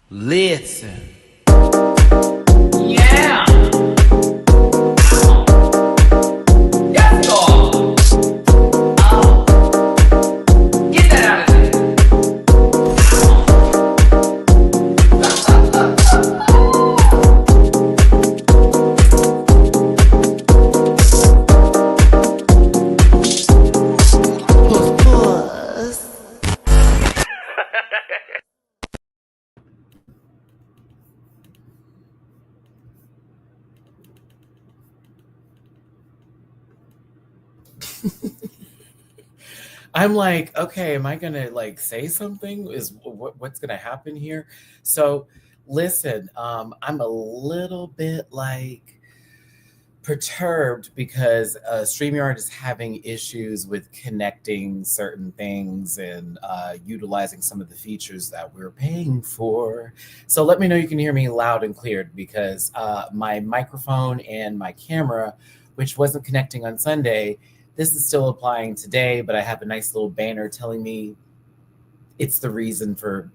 Listen. Yeah. Yes, Lord. Get that out of I'm like, okay, am I gonna like say something? Is what's gonna happen here? So, listen, I'm a little bit like perturbed because StreamYard is having issues with connecting certain things and utilizing some of the features that we're paying for. So let me know you can hear me loud and clear because my microphone and my camera, which wasn't connecting on Sunday, this is still applying today, but I have a nice little banner telling me it's the reason for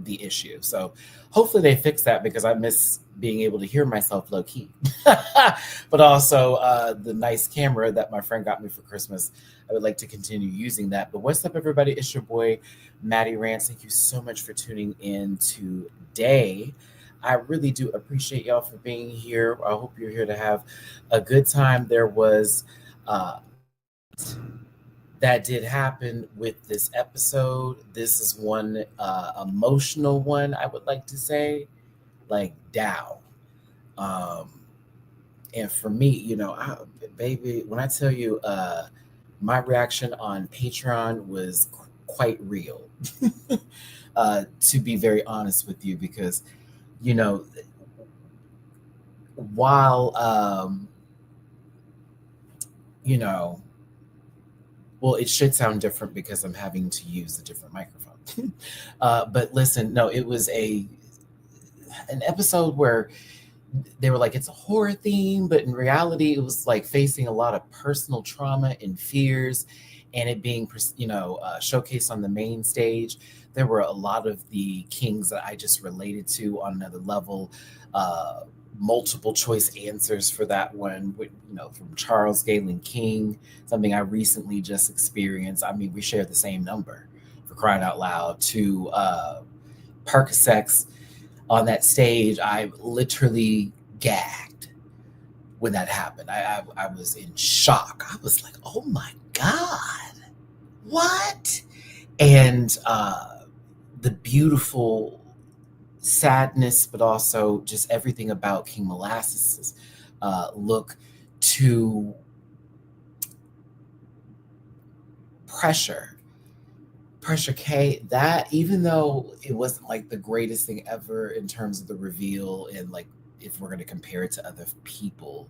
the issue. So hopefully they fix that because I miss being able to hear myself low key. But also the nice camera that my friend got me for Christmas. I would like to continue using that. But what's up, everybody? It's your boy, Matty-Rants. Thank you so much for tuning in today. I really do appreciate y'all for being here. I hope you're here to have a good time. There was that did happen with this episode. This is one emotional one, I would like to say, like Dow. Um, and for me, baby, when I tell you, my reaction on Patreon was quite real. To be very honest with you, because you know, while you know well, it should sound different because I'm having to use a different microphone. But listen, no, it was an episode where they were like, it's a horror theme, but in reality, it was like facing a lot of personal trauma and fears, and it being, showcased on the main stage. There were a lot of the kings that I just related to on another level. Multiple choice answers for that one, from Charles Galen King, something I recently just experienced. I mean, we share the same number, for crying out loud, to Percocets on that stage. I literally gagged when that happened. I was in shock. I was like, oh my God, what? And the beautiful sadness, but also just everything about King Molasses' look to Pressure K, that even though it wasn't like the greatest thing ever in terms of the reveal, and like if we're going to compare it to other people,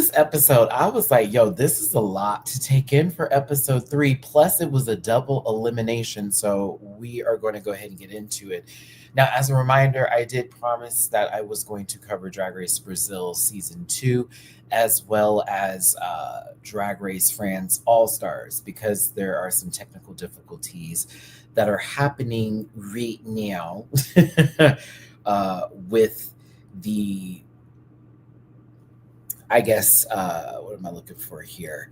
this episode, I was like, yo, this is a lot to take in for episode 3. Plus, it was a double elimination. So we are going to go ahead and get into it. Now, as a reminder, I did promise that I was going to cover Drag Race Brazil season 2, as well as Drag Race France All Stars, because there are some technical difficulties that are happening right now with the, I guess, what am I looking for here?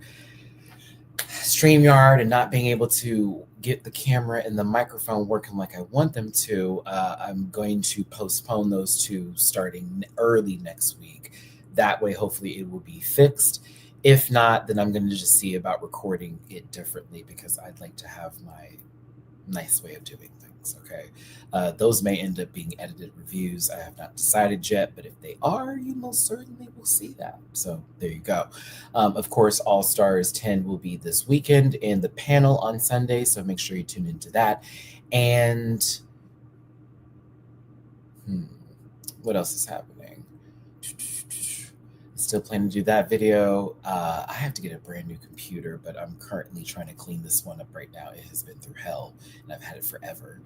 StreamYard, and not being able to get the camera and the microphone working like I want them to. I'm going to postpone those two starting early next week. That way, hopefully, it will be fixed. If not, then I'm going to just see about recording it differently, because I'd like to have my nice way of doing things. Okay. Those may end up being edited reviews. I have not decided yet, but if they are, you most certainly will see that. So there you go. Of course, All Stars 10 will be this weekend, and the panel on Sunday. So make sure you tune into that. And what else is happening? Still planning to do that video. I have to get a brand new computer, but I'm currently trying to clean this one up right now. It has been through hell, and I've had it forever,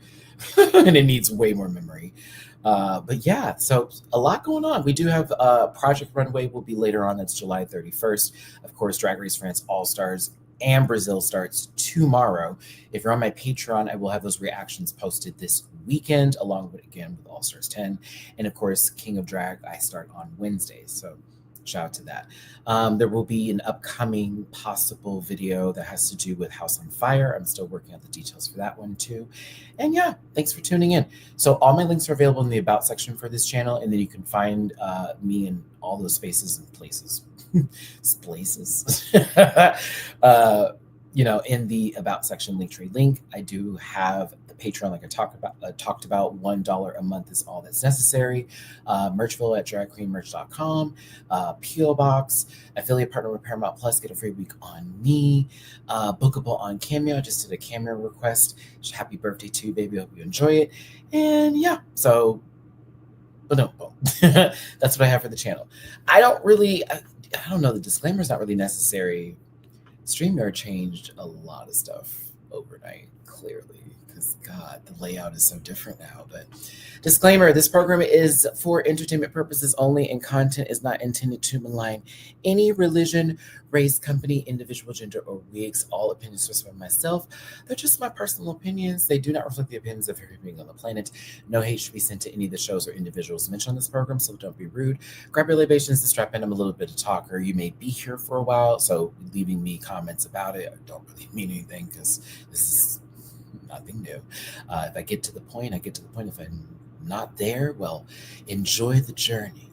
and it needs way more memory. But yeah, so a lot going on. We do have Project Runway will be later on. That's July 31st. Of course, Drag Race France All Stars and Brazil starts tomorrow. If you're on my Patreon, I will have those reactions posted this weekend, along with, again, with All Stars 10. And of course, King of Drag, I start on Wednesdays. So shout out to that. There will be an upcoming possible video that has to do with House on Fire. I'm still working out the details for that one too. And yeah, thanks for tuning in. So all my links are available in the About section for this channel, and then you can find me in all those spaces and places. Places. In the About section, Linktree link. I do have the Patreon, like I talked about. $1 a month is all that's necessary. Merchville at dragqueenmerch.com. PO Box, affiliate partner with Paramount Plus, get a free week on me. Bookable on Cameo. I just did a Cameo request. Happy birthday to you, baby. Hope you enjoy it. And yeah, so but no, that's what I have for the channel. I don't know, the disclaimer is not really necessary. StreamYard changed a lot of stuff overnight, clearly, because God, the layout is so different now. But disclaimer, this program is for entertainment purposes only, and content is not intended to malign any religion, race, company, individual, gender, or wigs. All opinions expressed by myself. They're just my personal opinions. They do not reflect the opinions of every being on the planet. No hate should be sent to any of the shows or individuals mentioned on this program, so don't be rude. Grab your libations and strap in. I'm a little bit of talker. You may be here for a while, so leaving me comments about it, I don't really mean anything, because this is nothing new. If I get to the point, I get to the point. If I'm not there, well, enjoy the journey.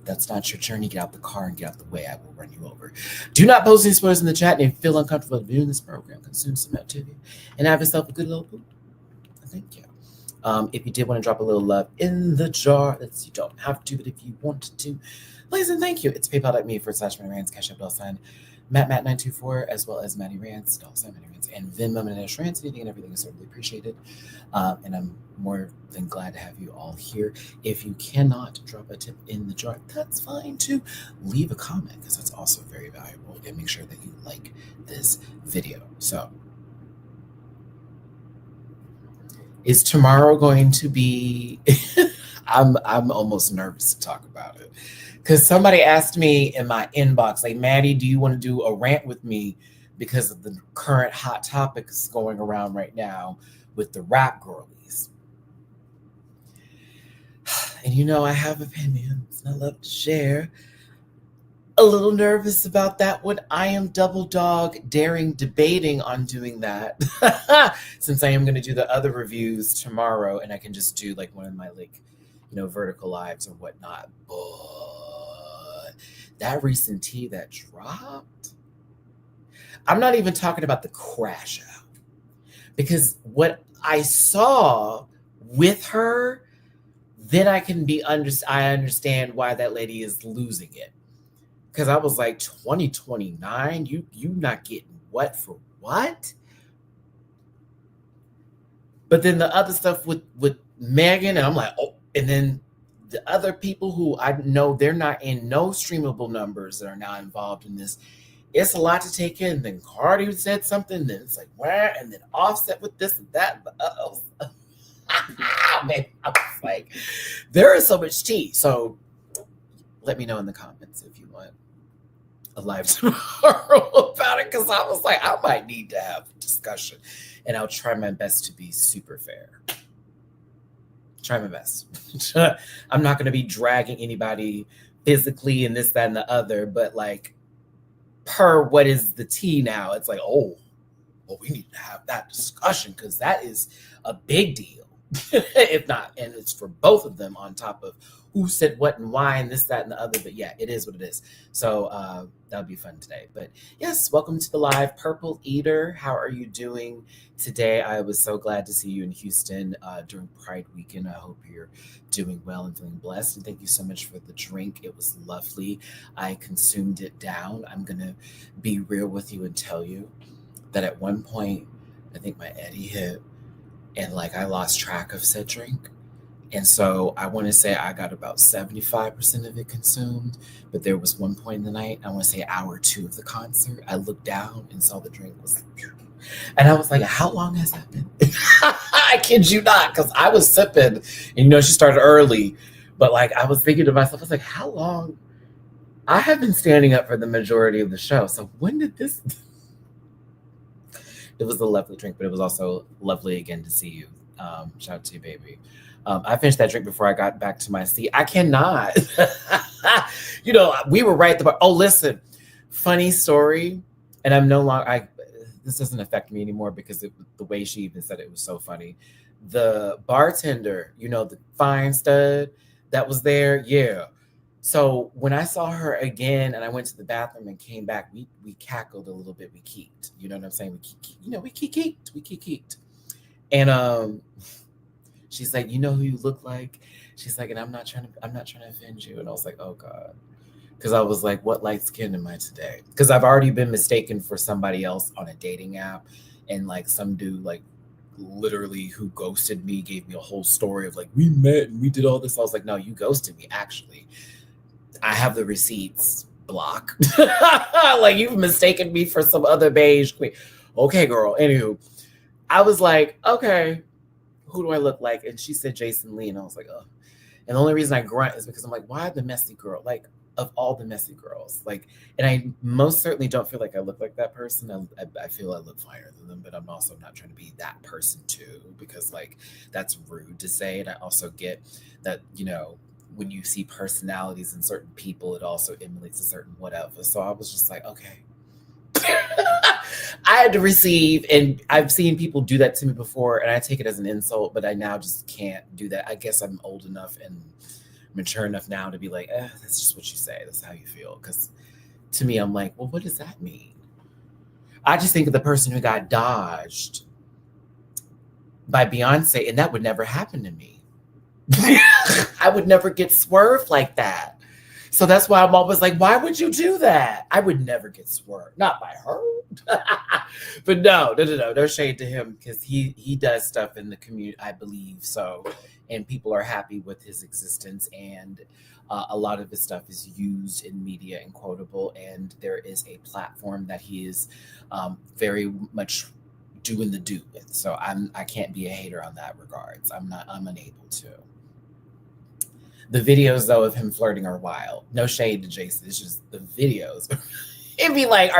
That's not your journey. Get out the car and get out the way. I will run you over. Do not post any spoilers in the chat. And if you feel uncomfortable viewing this program, consume some activity and have yourself a good little poop. Thank you. If you did want to drop a little love in the jar, you don't have to, but if you want to, please and thank you. It's paypal.me/MattyRants, Cash App $, Matt924, as well as MattyRants, $MattyRants, and Venmo Rants. Anything and everything is certainly appreciated. And I'm more than glad to have you all here. If you cannot drop a tip in the jar, that's fine too. Leave a comment, because that's also very valuable. And make sure that you like this video. So, is tomorrow going to be... I'm almost nervous to talk about it, because somebody asked me in my inbox, like, Maddie, do you want to do a rant with me because of the current hot topics going around right now with the rap girlies? And I have opinions, and I love to share. A little nervous about that one. I am double dog debating on doing that since I am going to do the other reviews tomorrow, and I can just do like one of my vertical lives or whatnot. But that recent tea that dropped, I'm not even talking about the crash out, because what I saw with her, then I understand why that lady is losing it. Because I was like, 2029, you not getting what for what? But then the other stuff with Megan, and I'm like, oh, and then the other people who I know, they're not in no streamable numbers that are now involved in this. It's a lot to take in. Then Cardi said something, then it's like, where? And then Offset with this and that. Man, I was like, there is so much tea. So let me know in the comments if you want a live tomorrow about it, because I was like, I might need to have a discussion, and I'll try my best to be super fair. Try my best. I'm not going to be dragging anybody physically and this, that, and the other, but like, per what is the tea now, it's like, oh, well, we need to have that discussion, because that is a big deal. If not, and it's for both of them, on top of who said what and why and this, that, and the other. But yeah, it is what it is. So that'll be fun today. But yes, welcome to the live. Purple Eater, how are you doing today? I was so glad to see you in Houston during Pride Weekend. I hope you're doing well and feeling blessed. And thank you so much for the drink. It was lovely. I consumed it down. I'm going to be real with you and tell you that at one point, I think my Eddie hit, and like I lost track of said drink. And so I want to say I got about 75% of it consumed, but there was one point in the night, I want to say hour 2 of the concert, I looked down and saw the drink was like, and I was like, how long has that been? I kid you not, because I was sipping, and she started early, but like I was thinking to myself, I was like, how long? I have been standing up for the majority of the show, so when did this? It was a lovely drink, but it was also lovely again to see you. Shout out to you, baby. I finished that drink before I got back to my seat. I cannot. We were right at the bar. Oh, listen, funny story. And I'm no longer, this doesn't affect me anymore because the way she even said it was so funny. The bartender, the fine stud that was there. Yeah. So when I saw her again and I went to the bathroom and came back, we cackled a little bit. We keeked. You know what I'm saying? We keeked. And she's like, you know who you look like? She's like, and I'm not trying to offend you. And I was like, oh God. Because I was like, what light skin am I today? Because I've already been mistaken for somebody else on a dating app. And like some dude, like literally who ghosted me, gave me a whole story of like, we met and we did all this. I was like, no, you ghosted me, actually. I have the receipts, block. Like you've mistaken me for some other beige queen. Okay, girl. Anywho, I was like, okay, who do I look like? And she said Jason Lee. And I was like, oh. And the only reason I grunt is because I'm like, why the messy girl? Like, of all the messy girls, like, and I most certainly don't feel like I look like that person. I feel I look finer than them, but I'm also not trying to be that person too, because like that's rude to say. And I also get that, when you see personalities in certain people, it also emulates a certain whatever. So I was just like, okay. I had to receive, and I've seen people do that to me before, and I take it as an insult, but I now just can't do that. I guess I'm old enough and mature enough now to be like, that's just what you say. That's how you feel. Because to me, I'm like, well, what does that mean? I just think of the person who got dodged by Beyonce, and that would never happen to me. I would never get swerved like that. So that's why I'm always like, why would you do that? I would never get swerved. Not by her. But no shade to him, because he does stuff in the community, I believe. So, and people are happy with his existence, and a lot of his stuff is used in media and quotable, and there is a platform that he is very much doing the do with. So I can't be a hater on that regards. I'm unable to. The videos, though, of him flirting are wild. No shade to Jason. It's just the videos. It'd be like,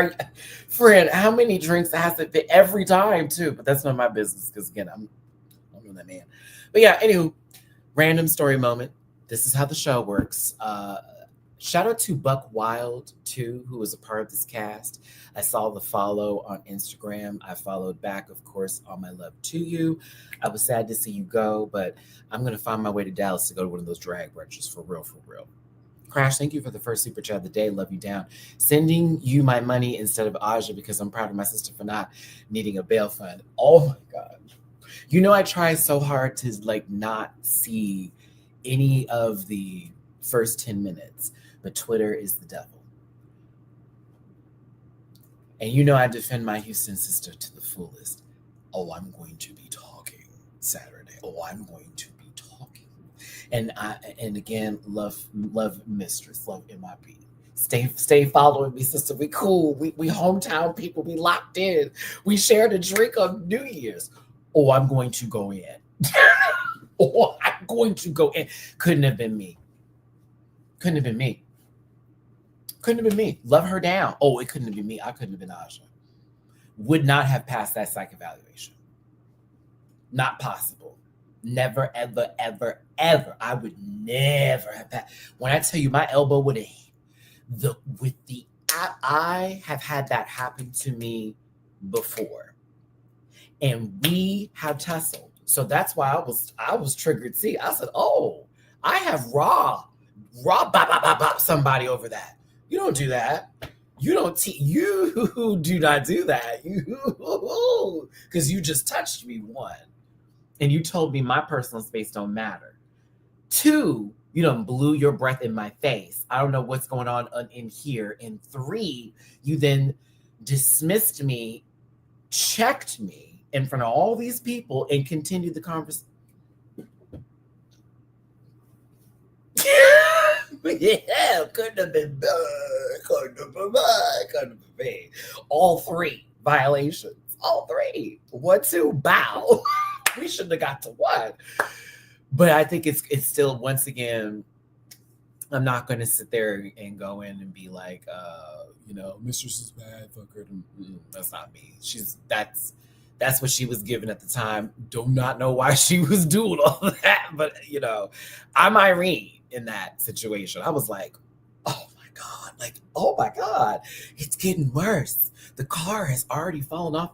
friend, how many drinks has it been every time, too? But that's not my business, because, again, I'm that man. But, yeah, anywho, random story moment. This is how the show works. Shout out to Buck Wild, too, who was a part of this cast. I saw the follow on Instagram. I followed back, of course, all my love to you. I was sad to see you go, but I'm going to find my way to Dallas to go to one of those drag brunches for real, for real. Crash, thank you for the first super chat of the day. Love you down. Sending you my money instead of Aja because I'm proud of my sister for not needing a bail fund. Oh, my God. I try so hard to, like, not see any of the first 10 minutes. But Twitter is the devil. And I defend my Houston sister to the fullest. Oh, I'm going to be talking Saturday. Oh, I'm going to be talking. And again, love mistress, love MIB. Stay following me, sister. We cool. We hometown people. We locked in. We shared a drink on New Year's. Oh, I'm going to go in. Oh, I'm going to go in. Couldn't have been me. Couldn't have been me. Couldn't have been me. Love her down. Oh, it couldn't have been me. I couldn't have been Aja. Would not have passed that psych evaluation. Not possible. Never, ever, ever, ever. I would never have passed. When I tell you my elbow would have I have had that happen to me before. And we have tussled. So that's why I was triggered. See, I said, oh, I have raw bop somebody over that. You don't do that. You do not do that. Because you just touched me, one. And you told me my personal space don't matter. Two, you done blew your breath in my face. I don't know what's going on in here. And three, you then dismissed me, checked me in front of all these people, and continued the conversation. Yeah, couldn't have been bad. Couldn't have been bad. All three violations. All three. 1, 2, bow. We shouldn't have got to one. But I think it's still, once again, I'm not going to sit there and go in and be like, mistress is bad. Fuck her. That's not me. That's what she was given at the time. Do not know why she was doing all of that, but I'm Irene in that situation. I was like, oh my God, oh my God, it's getting worse. The car has already fallen off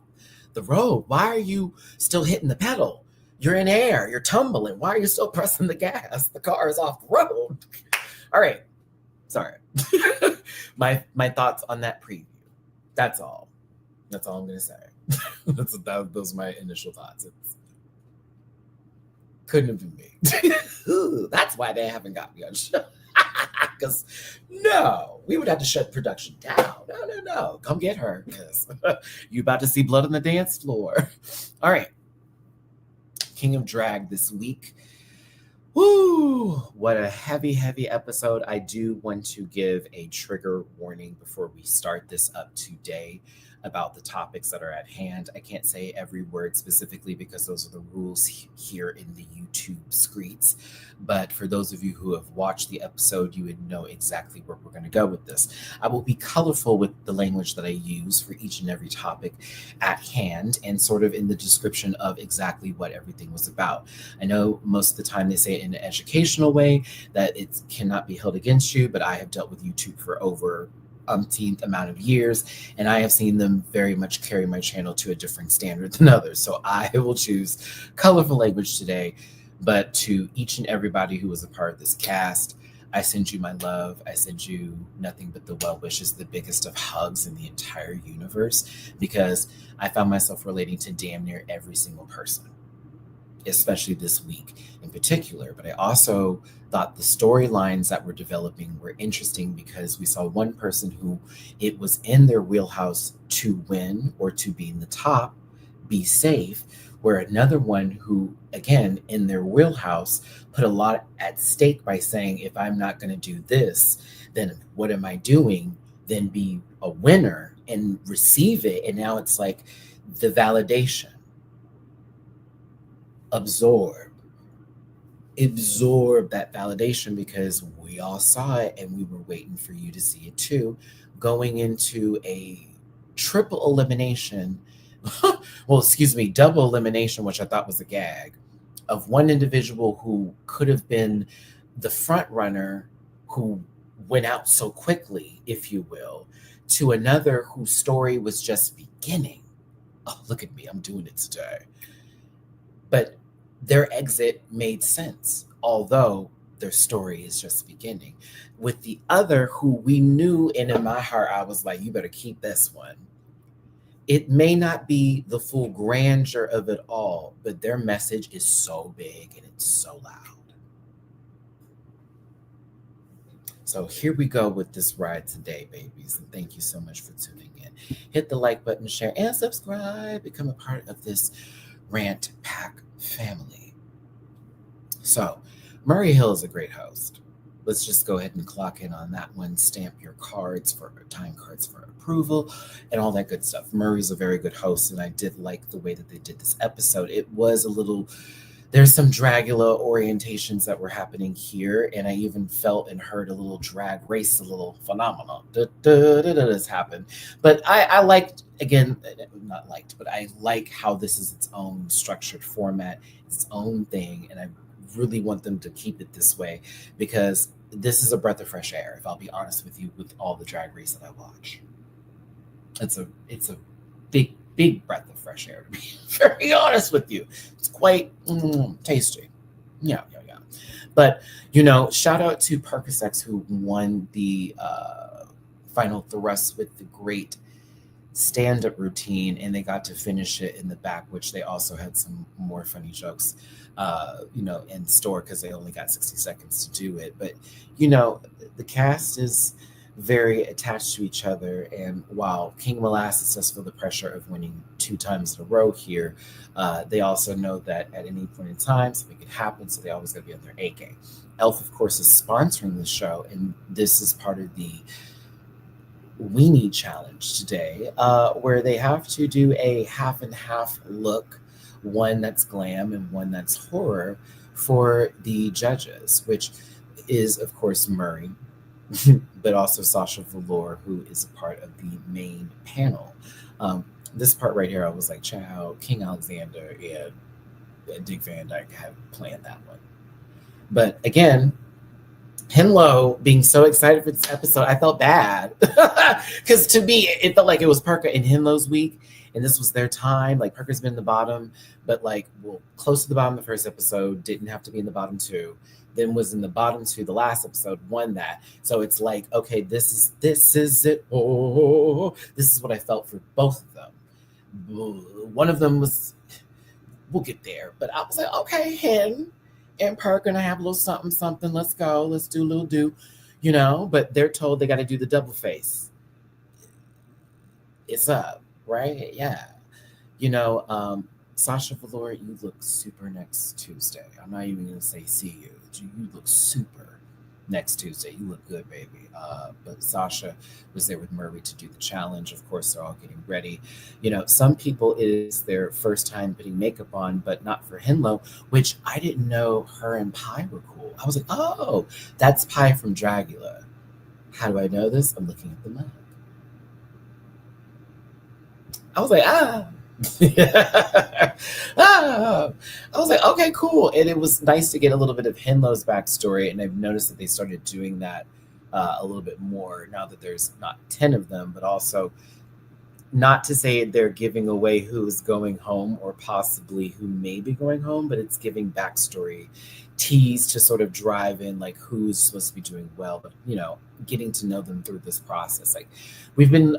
the road. Why are you still hitting the pedal? You're in air, you're tumbling. Why are you still pressing the gas? The car is off the road. All right. Sorry. my thoughts on that preview. That's all. That's all I'm going to say. Those are my initial thoughts. It couldn't have been me. That's why they haven't got me on the show. Because no, we would have to shut production down. No. Come get her, because you about to see blood on the dance floor. All right. King of Drag this week. Woo! What a heavy episode. I do want to give a trigger warning before we start this up today about the topics that are at hand. I can't say every word specifically because those are the rules here in the YouTube screens. But for those of you who have watched the episode, you would know exactly where we're going to go with this. I will be colorful with the language that I use for each and every topic at hand and sort of in the description of exactly what everything was about. I know most of the time they say it in an educational way that it cannot be held against you, but I have dealt with YouTube for over umpteenth amount of years, and I have seen them very much carry my channel to a different standard than others. So I will choose colorful language today. But to each and everybody who was a part of this cast, I send you my love. I send you nothing but the well wishes, the biggest of hugs in the entire universe, because I found myself relating to damn near every single person, especially this week in particular. But I also thought the storylines that were developing were interesting because we saw one person who it was in their wheelhouse to win or to be in the top, be safe, where another one who, again, in their wheelhouse, put a lot at stake by saying, if I'm not going to do this, then what am I doing? Then be a winner and receive it. And now it's like the validation. Absorb that validation, because we all saw it and we were waiting for you to see it too, going into a triple elimination double elimination, which I thought was a gag, of one individual who could have been the front runner who went out so quickly, if you will, to another whose story was just beginning. Oh, look at me, I'm doing it today. But their exit made sense, although their story is just beginning. With the other, who we knew, and in my heart, I was like, you better keep this one. It may not be the full grandeur of it all, but their message is so big and it's so loud. So here we go with this ride today, babies. And thank you so much for tuning in. Hit the like button, share, and subscribe. Become a part of this Rant Pack family. So Murray Hill is a great host. Let's just go ahead and clock in on that one. Stamp your time cards for approval and all that good stuff. Murray's a very good host, and I did like the way that they did this episode. It was there's some Dragula orientations that were happening here, and I even felt and heard a little drag race, a little phenomenon has happened. But I liked, again, not liked, but I like how this is its own structured format, its own thing, and I really want them to keep it this way, because this is a breath of fresh air, if I'll be honest with you, with all the Drag Race that I watch. It's a big breath of fresh air, to be very honest with you. It's quite tasty. Yeah. But, shout out to Percocets, who won the final thrust with the great stand-up routine, and they got to finish it in the back, which they also had some more funny jokes in store, because they only got 60 seconds to do it. But the cast is very attached to each other, and while King Molasses does feel the pressure of winning 2 times in a row here, they also know that at any point in time something could happen, so they always got to be on their A game. Elf, of course, is sponsoring the show, and this is part of the Weenie Challenge today, where they have to do a half and half look, one that's glam and one that's horror, for the judges, which is, of course, Murray, but also Sasha Velour, who is a part of the main panel. this part right here, I was like, "Child, King Alexander and Dick Van Dyke have planned that one." But again, Henlo being so excited for this episode, I felt bad because to me it felt like it was Parker and Henlo's week, and this was their time. Like Parker's been in the bottom, but like close to the bottom the first episode, didn't have to be in the bottom two. Then was in the bottom two the last episode, won that. So it's like, okay, this is it. Oh, this is what I felt for both of them. One of them was, we'll get there, but I was like, okay, Hen and Perk gonna have a little something, something. Let's go. Let's do a little But they're told they got to do the double face. It's up, right? Yeah. Sasha Velour, you look super next Tuesday. I'm not even gonna say see you. You look super next Tuesday. You look good, baby. But Sasha was there with Murray to do the challenge. Of course, they're all getting ready. Some people it is their first time putting makeup on, but not for Henlo, which I didn't know her and Pi were cool. I was like, oh, that's Pi from Dragula. How do I know this? I'm looking at the mug. I was like, I was like, okay, cool. And it was nice to get a little bit of Henlo's backstory. And I've noticed that they started doing that a little bit more now that there's not 10 of them, but also not to say they're giving away who's going home or possibly who may be going home, but it's giving backstory tease to sort of drive in like who's supposed to be doing well, but getting to know them through this process. Like we've been,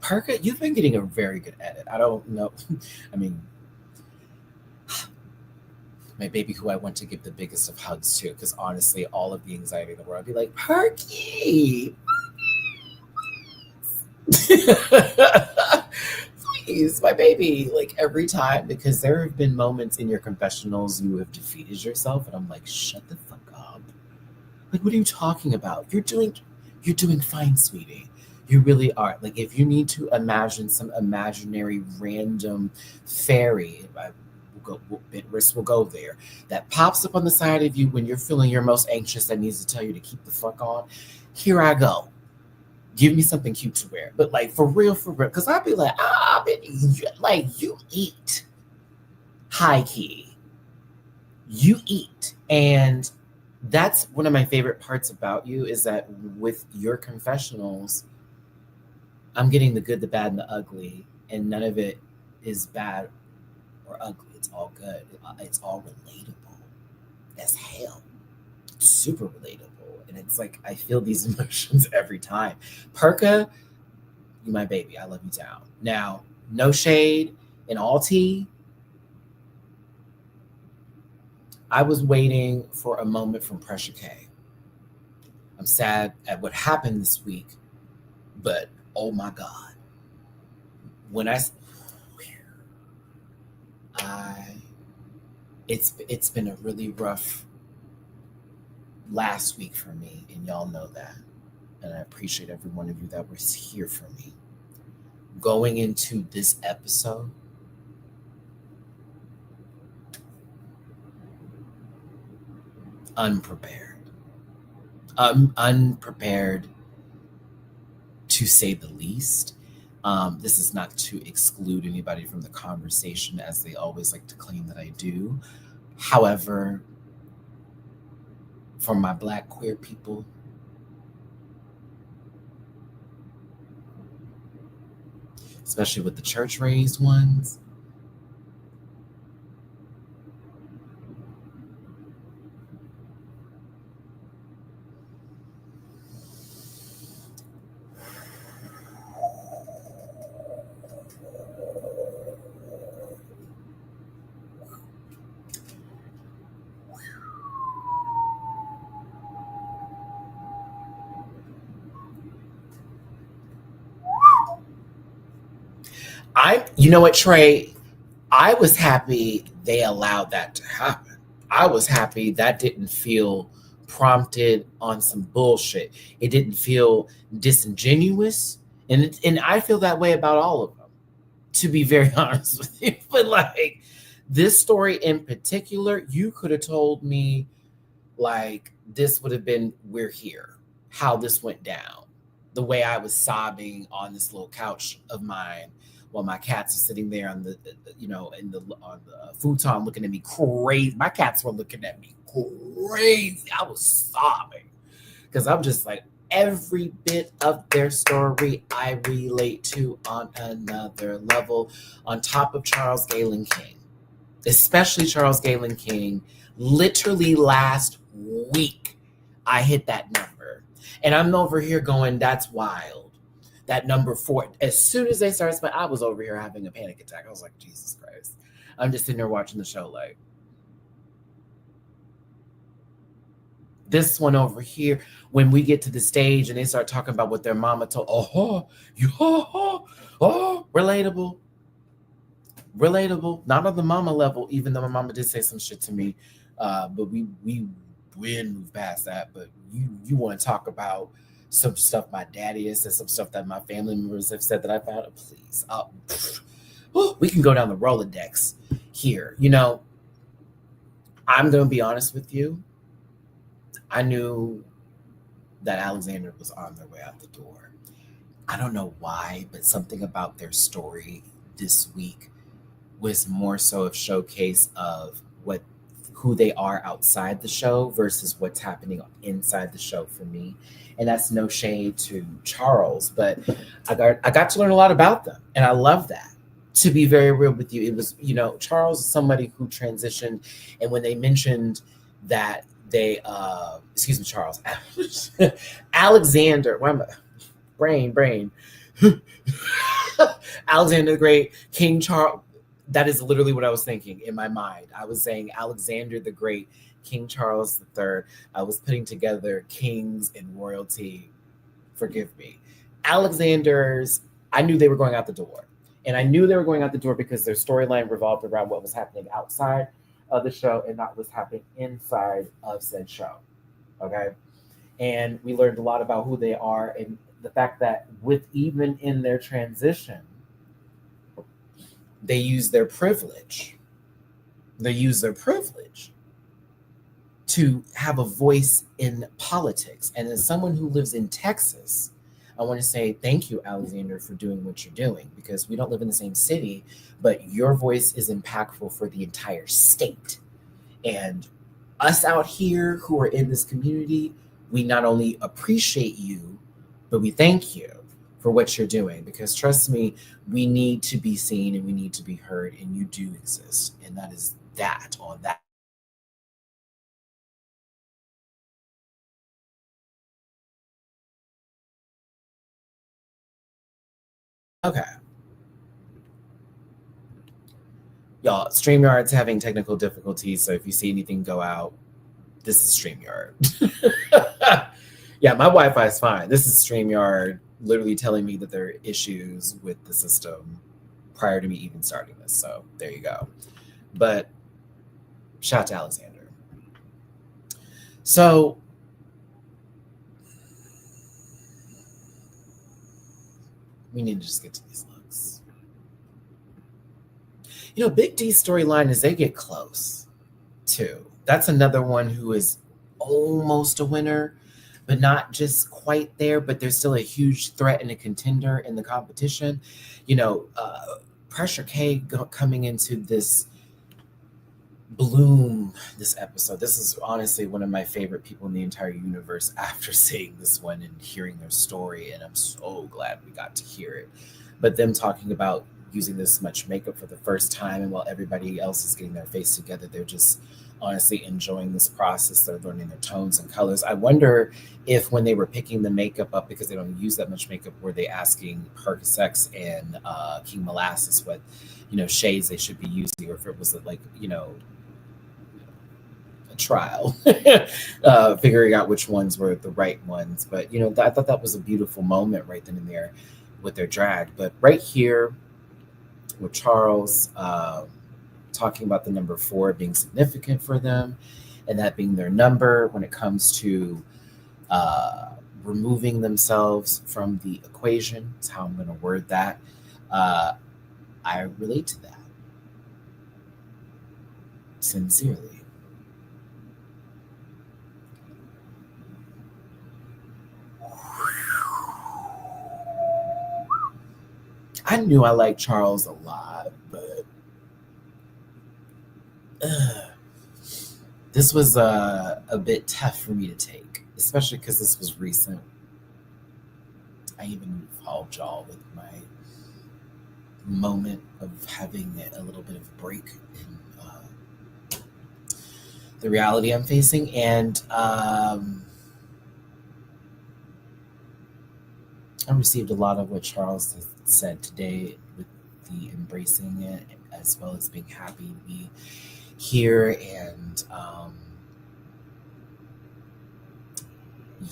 Parker, you've been getting a very good edit. I don't know. I mean, my baby who I want to give the biggest of hugs to, because honestly, all of the anxiety in the world, I'd be like, Perky, please, my baby, like every time, because there have been moments in your confessionals you have defeated yourself, and I'm like, shut the fuck up. Like, what are you talking about? You're doing fine, sweetie. You really are. Like, if you need to imagine some imaginary random fairy, Risk will go there, that pops up on the side of you when you're feeling your most anxious, that needs to tell you to keep the fuck on. Here I go. Give me something cute to wear. But like for real, because I'd be like, like you eat. High key. You eat. And that's one of my favorite parts about you is that with your confessionals, I'm getting the good, the bad, and the ugly. And none of it is bad or ugly. It's all good. It's all relatable as hell. It's super relatable. And it's like, I feel these emotions every time. Perka, you my baby. I love you down. Now, no shade in all tea. I was waiting for a moment from Pressure K. I'm sad at what happened this week, but oh my God. When it's been a really rough last week for me, and y'all know that. And I appreciate every one of you that was here for me. Going into this episode, unprepared. Unprepared, to say the least. This is not to exclude anybody from the conversation, as they always like to claim that I do. However, for my Black queer people, especially with the church-raised ones, you know what, Trey? I was happy they allowed that to happen. I was happy that didn't feel prompted on some bullshit. It didn't feel disingenuous. And I feel that way about all of them, to be very honest with you. But like this story in particular, you could have told me like this would have been we're here, how this went down, the way I was sobbing on this little couch of mine while my cats are sitting there on the in the on the futon looking at me crazy. My cats were looking at me crazy. I was sobbing because I'm just like, every bit of their story I relate to on another level, on top of Charles Galen King, especially Charles Galen King. Literally last week, I hit that number. And I'm over here going, that's wild. That number 4. As soon as they started spelling, I was over here having a panic attack. I was like, Jesus Christ. I'm just sitting there watching the show like, this one over here, when we get to the stage and they start talking about what their mama told, relatable. Not on the mama level, even though my mama did say some shit to me, but we didn't move past that. But you want to talk about some stuff my daddy has said, some stuff that my family members have said that I found, please, we can go down the Rolodex here. I'm gonna be honest with you, I knew that Alexander was on their way out the door. I don't know why, but something about their story this week was more so a showcase of who they are outside the show versus what's happening inside the show for me. And that's no shade to Charles, but I got to learn a lot about them, and I love that. To be very real with you, it was, Charles is somebody who transitioned, and when they mentioned that they excuse me, Charles, Alexander, why am I brain Alexander the Great, King Charles. That is literally what I was thinking in my mind. I was saying Alexander the Great, King Charles III. I was putting together kings and royalty. Forgive me. Alexander's, I knew they were going out the door. And I knew they were going out the door because their storyline revolved around what was happening outside of the show and not what was happening inside of said show. Okay? And we learned a lot about who they are and the fact that even in their transition, they use their privilege. They use their privilege to have a voice in politics. And as someone who lives in Texas, I want to say thank you, Alexander, for doing what you're doing, because we don't live in the same city, but your voice is impactful for the entire state. And us out here who are in this community, we not only appreciate you, but we thank you for what you're doing, because trust me, we need to be seen and we need to be heard, and you do exist. And that is that on that. Okay. Y'all, StreamYard's having technical difficulties, so if you see anything go out, this is StreamYard. Yeah, my Wi-Fi is fine. This is StreamYard literally telling me that there are issues with the system prior to me even starting this. So there you go. But shout out to Alexander. So we need to just get to these looks. Big D's storyline is they get close too. That's another one who is almost a winner, but not just quite there, but there's still a huge threat and a contender in the competition. Pressure K coming into this bloom this episode. This is honestly one of my favorite people in the entire universe after seeing this one and hearing their story, and I'm so glad we got to hear it. But them talking about using this much makeup for the first time, and while everybody else is getting their face together, they're just honestly enjoying this process. They're learning their tones and colors. I wonder if when they were picking the makeup up, because they don't use that much makeup, were they asking Percocets and King Molasses what shades they should be using, or if it was like a trial figuring out which ones were the right ones. But I thought that was a beautiful moment right then and there with their drag. But right here with Charles talking about the number 4 being significant for them, and that being their number when it comes to removing themselves from the equation, is how I'm going to word that. I relate to that sincerely. I knew I liked Charles a lot, but this was a bit tough for me to take, especially because this was recent. I even followed y'all with my moment of having a little bit of a break in the reality I'm facing. And I received a lot of what Charles has said today with the embracing it, as well as being happy to be here. And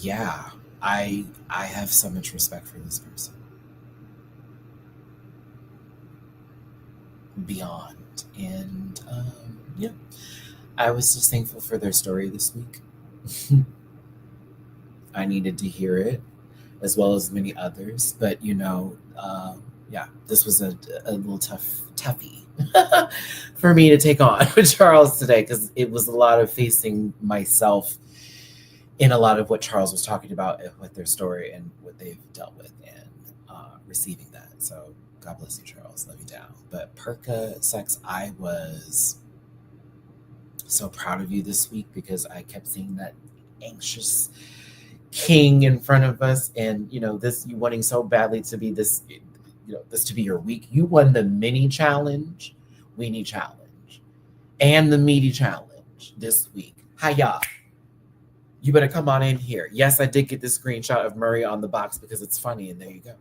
yeah, I have so much respect for this person. Beyond. And yeah, I was just thankful for their story this week. I needed to hear it, as well as many others. But yeah, this was a little toughy for me to take on with Charles today, because it was a lot of facing myself in a lot of what Charles was talking about with their story and what they've dealt with, and receiving that. So God bless you, Charles. Love you down. But Perka Sex, I was so proud of you this week, because I kept seeing that anxious king in front of us, and this, you wanting so badly to be this, this to be your week. You won the mini challenge, weenie challenge, and the meaty challenge this week. Hiya. You better come on in here. Yes, I did get the screenshot of Murray on the box because it's funny, and there you go.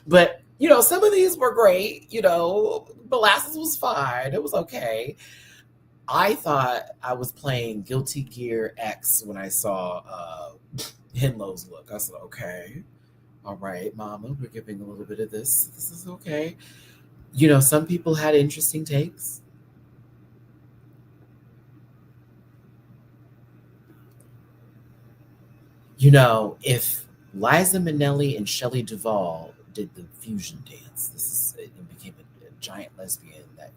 But some of these were great. Molasses was fine. It was okay. I thought I was playing Guilty Gear X when I saw Henlo's look. I said, okay, all right, mama, we're giving a little bit of this. This is okay. Some people had interesting takes. If Liza Minnelli and Shelley Duvall did the fusion dance, it became a giant lesbian that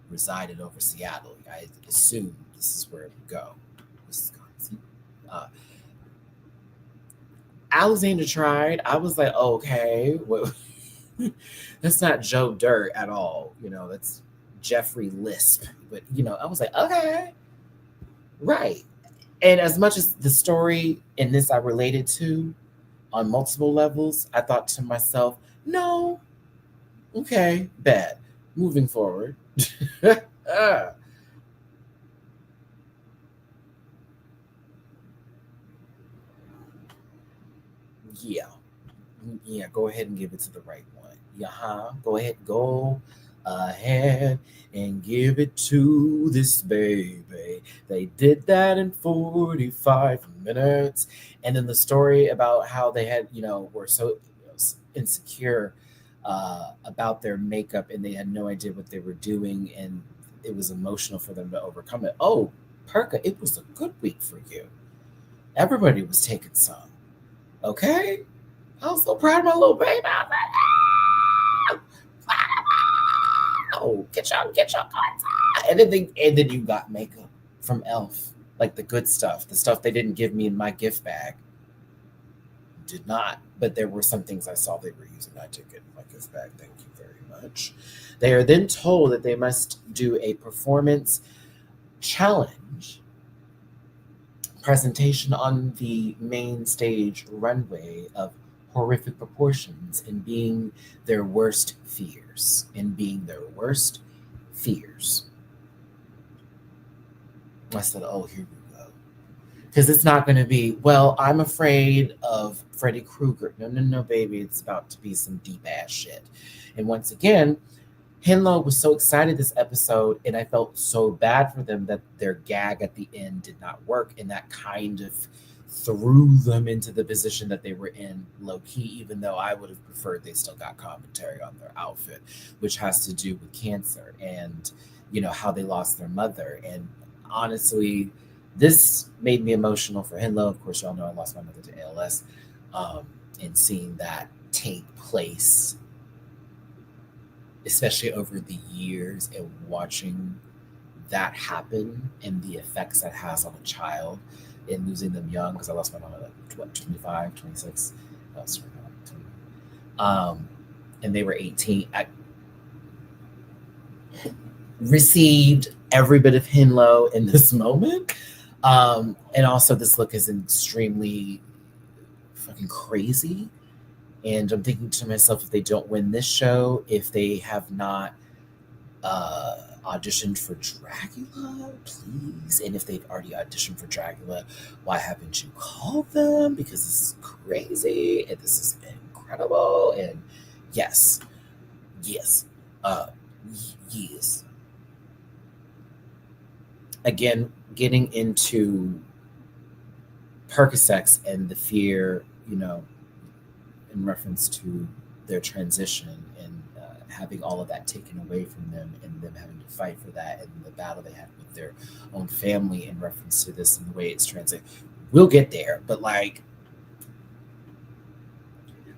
resided over Seattle. I assumed this is where it would go, Wisconsin. Alexander tried. I was like, oh, okay, well, that's not Joe Dirt at all. That's Jeffrey Lisp. But I was like, okay, right. And as much as the story in this I related to on multiple levels, I thought to myself, no, okay, bad. Moving forward. Yeah, go ahead and give it to the right one. Go ahead and give it to this baby. They did that in 45 minutes. And then the story about how they had, were so insecure about their makeup, and they had no idea what they were doing, and it was emotional for them to overcome it. Oh, Perka, it was a good week for you. Everybody was taking some. Okay? I was so proud of my little baby. I was like, oh, get your cards. And then you got makeup from Elf, like the good stuff, the stuff they didn't give me in my gift bag. Did not, but there were some things I saw they were using. I took it in my gift bag. Thank you very much. They are then told that they must do a performance challenge presentation on the main stage runway of horrific proportions, and being their worst fears. I said, oh, here we go. Because it's not going to be, well, I'm afraid of Freddy Krueger. No, baby. It's about to be some deep ass shit. And once again, Henlo was so excited this episode, and I felt so bad for them that their gag at the end did not work, and that kind of threw them into the position that they were in low key, even though I would have preferred they still got commentary on their outfit, which has to do with cancer and how they lost their mother. And honestly, this made me emotional for Henlo. Of course, y'all know I lost my mother to ALS, and seeing that take place, especially over the years, and watching that happen and the effects that has on a child and losing them young, because I lost my mom at 25, 26. I was And they were 18. I received every bit of Hinlow in this moment. And also, this look is extremely fucking crazy. And I'm thinking to myself, if they don't win this show, if they have not auditioned for Dracula, please. And if they've already auditioned for Dracula, why haven't you called them? Because this is crazy and this is incredible. And yes, yes, yes. Again, getting into Percocets and the fear, in reference to their transition and having all of that taken away from them and them having to fight for that and the battle they had with their own family in reference to this and the way it's transited. We'll get there, but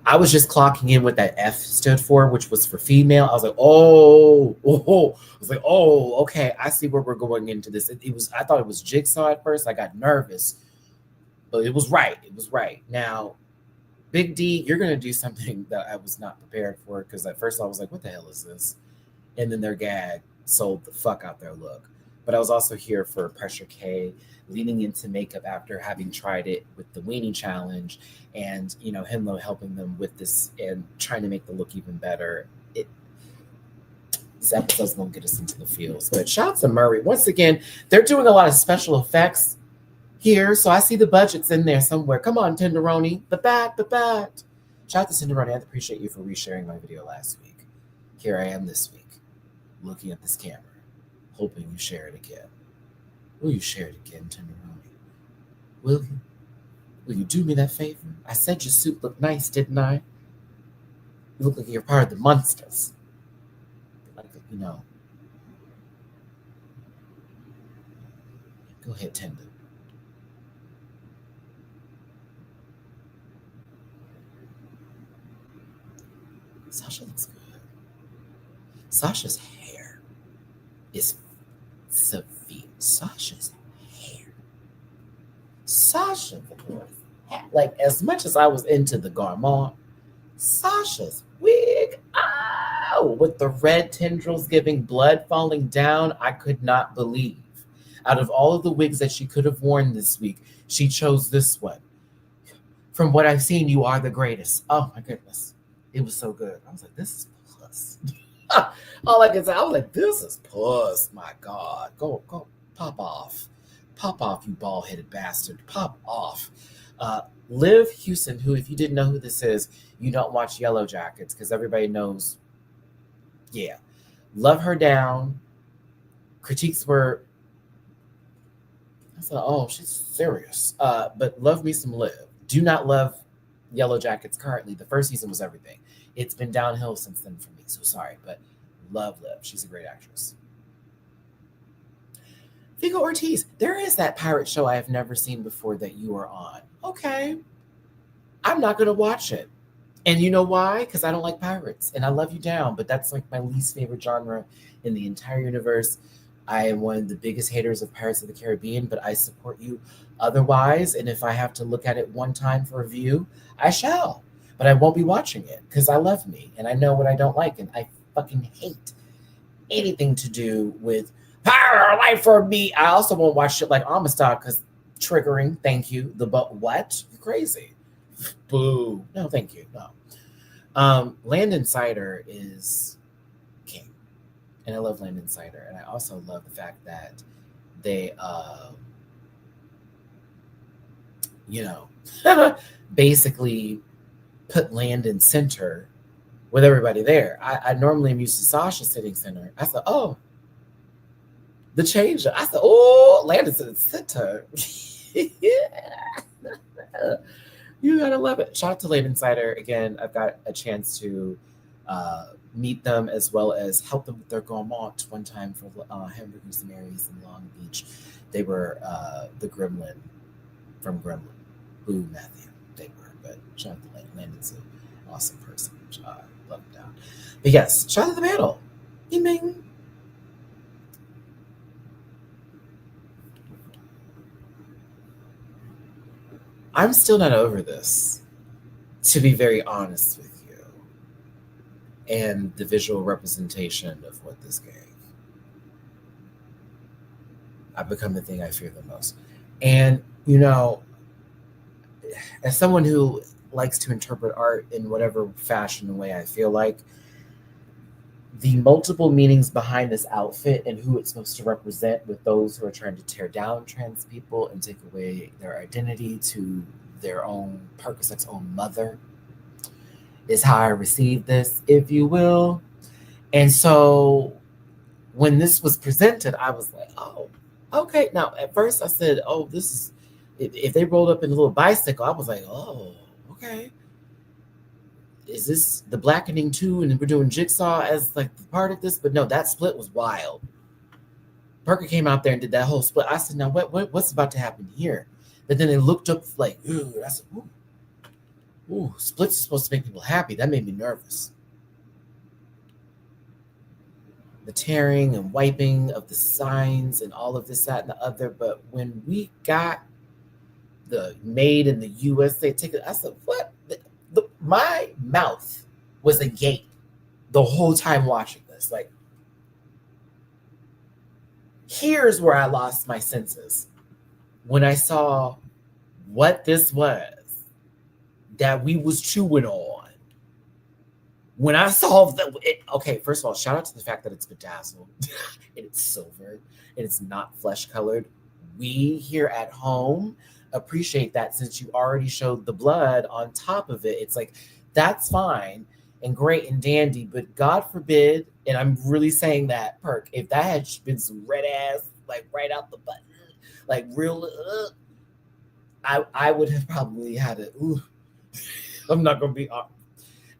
I was just clocking in what that F stood for, which was for female. I was like, okay, I see where we're going into this. I thought it was Jigsaw at first. I got nervous, but it was right. It was right. Now, Big D, you're going to do something that I was not prepared for, because at first I was like, what the hell is this? And then their gag sold the fuck out their look. But I was also here for Pressure K leaning into makeup after having tried it with the Weenie Challenge, and Hinlow helping them with this and trying to make the look even better. This episode's going to get us into the feels. But shout out to Murray. Once again, they're doing a lot of special effects here, so I see the budget's in there somewhere. Come on, Tenderoni. The bat. Shout out to Tenderoni. I appreciate you for resharing my video last week. Here I am this week, looking at this camera, hoping you share it again. Will you share it again, Tenderoni? Will you? Will you do me that favor? I said your suit looked nice, didn't I? You look like you're part of the monsters. Go ahead, Tender. Sasha looks good. Sasha's hair is severe. Sasha's hair. Like, as much as I was into the Garmont, Sasha's wig, with the red tendrils giving blood falling down, I could not believe. Out of all of the wigs that she could have worn this week, she chose this one. From what I've seen, you are the greatest. Oh my goodness. It was so good. I was like, this is puss. All I can say, I was like, this is puss. My God. Go, pop off. Pop off, you bald-headed bastard. Pop off. Liv Houston, who, if you didn't know who this is, you don't watch Yellow Jackets, because everybody knows. Yeah. Love her down. Critiques were, I said, oh, she's serious. But love me some Liv. Do not love Yellow Jackets currently. The first season was everything. It's been downhill since then for me, so sorry, but love Liv. She's a great actress. Vigo Ortiz, there is that pirate show I have never seen before that you are on. Okay. I'm not going to watch it. And you know why? Because I don't like pirates. And I love you down, but that's like my least favorite genre in the entire universe. I am one of the biggest haters of Pirates of the Caribbean, but I support you otherwise. And if I have to look at it one time for review, I shall. But I won't be watching it because I love me and I know what I don't like. And I fucking hate anything to do with Pirate Life for me. I also won't watch shit like Amistad because triggering. Thank you. But what? You're crazy. Boo. No, thank you. No. Landon Cider is king. And I love Landon Cider. And I also love the fact that they, basically put Landon center with everybody there. I normally am used to Sasha sitting center. I said, oh, the change. I said, oh, Landon's in the center. You gotta love it. Shout out to Landon Cider. Again, I've got a chance to meet them as well as help them with their gourmand one time for Hamburgers and Mary's in Long Beach. They were the gremlin from Gremlin. Boo, Matthew. They were, but shout out to Landon's an awesome person. Love him down. But yes, shout out to the panel. Bing, bing. I'm still not over this, to be very honest with you. and the visual representation of what this gave. I've become the thing I fear the most. And, as someone who likes to interpret art in whatever fashion and way I feel like, the multiple meanings behind this outfit and who it's supposed to represent with those who are trying to tear down trans people and take away their identity to their own Percocet's own mother is how I received this, if you will. And so when this was presented, I was like, oh, okay. Now, at first I said, oh, this is, if they rolled up in a little bicycle, I was like, oh, okay. Is this the blackening too? And we're doing jigsaw as like part of this? But no, that split was wild. Parker came out there and did that whole split. I said, now what's about to happen here? But then it looked up like, ooh, I said, ooh, splits are supposed to make people happy. That made me nervous. The tearing and wiping of the signs and all of this, that, and the other. But when we got the made in the USA ticket, I said, what? My mouth was agape the whole time watching this. Like, here's where I lost my senses. When I saw what this was that we was chewing on. When I saw that, okay, first of all, shout out to the fact that it's bedazzled and it's silver and it's not flesh colored. We here at home appreciate that since you already showed the blood on top of it. It's like, that's fine and great and dandy, but God forbid, and I'm really saying that, Perk, if that had been some red ass, like right out the button, like real, I would have probably had it. I'm not going to be,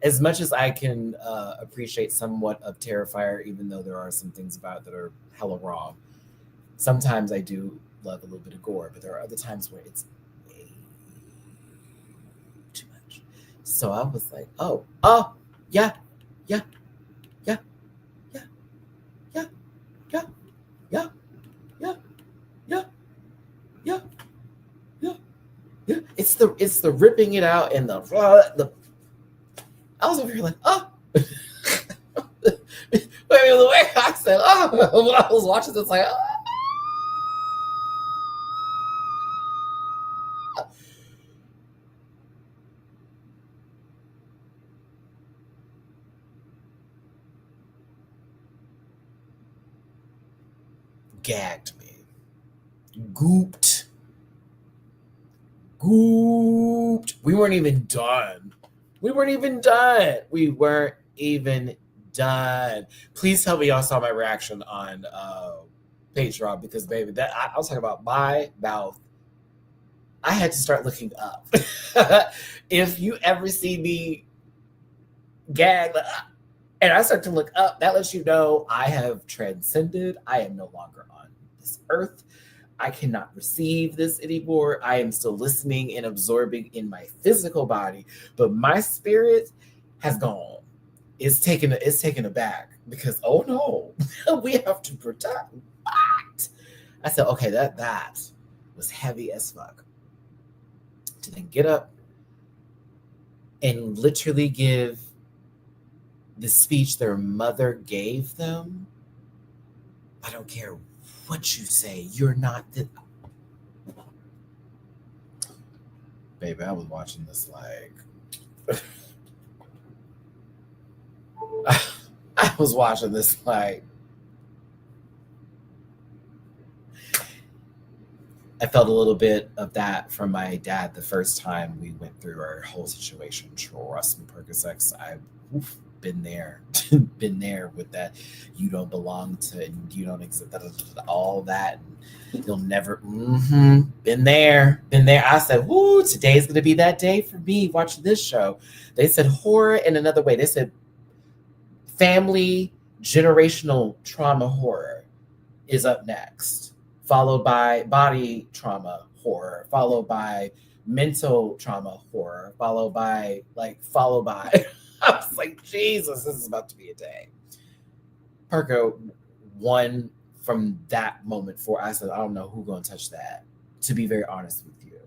as much as I can appreciate somewhat of Terrifier, even though there are some things about it that are hella wrong. Sometimes I do love a little bit of gore, but there are other times where it's way too much. So I was like, oh, yeah, yeah, yeah, yeah, yeah, yeah, yeah, yeah, yeah, yeah, yeah, yeah. It's the ripping it out and the. I was over here like, oh. The way I said, oh, when I was watching this, like, oh. Gagged me. Gooped. We weren't even done. Please tell me y'all saw my reaction on Patreon, because baby, that I was talking about my mouth. I had to start looking up. If you ever see me gag and I start to look up, that lets you know I have transcended. I am no longer on this earth. I cannot receive this anymore. I am still listening and absorbing in my physical body, but my spirit has gone. It's taken a back because, oh no, we have to protect. What? I said, okay, that was heavy as fuck. To then get up and literally give the speech their mother gave them. I don't care what you say, you're not the. Baby, I was watching this like I was watching this like I felt a little bit of that from my dad the first time we went through our whole situation. Trust me, Percocets, I've been there, been there with that. You don't belong to, and you don't exist, all that. And you'll never, been there. I said, whoo, today's going to be that day for me watching this show. They said horror in another way. They said family generational trauma horror is up next, followed by body trauma horror, followed by mental trauma horror, followed by I was like, Jesus, this is about to be a day. Perko won from that moment for. I said, I don't know who's gonna touch that, to be very honest with you.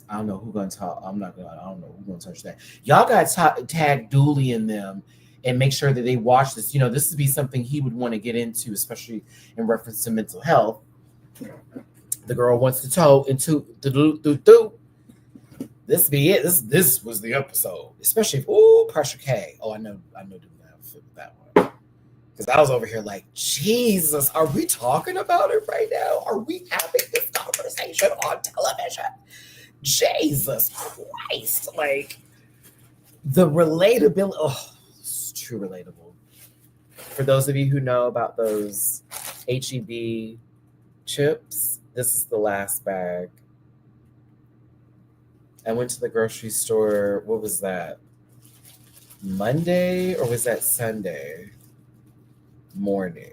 I don't know who gonna talk. I don't know who gonna touch that. Y'all got to tag Dooley in them and make sure that they watch this. This would be something he would want to get into, especially in reference to mental health. The girl wants to toe into the This be it. This was the episode, especially if Pressure K. Oh, I know. Dooley have a fit with that one because I was over here like, Jesus, are we talking about it right now? Are we having this conversation on television? Jesus Christ. Like, the relatability. Oh, it's too relatable. For those of you who know about those HEB chips, this is the last bag. I went to the grocery store. What was that? Monday or was that Sunday morning?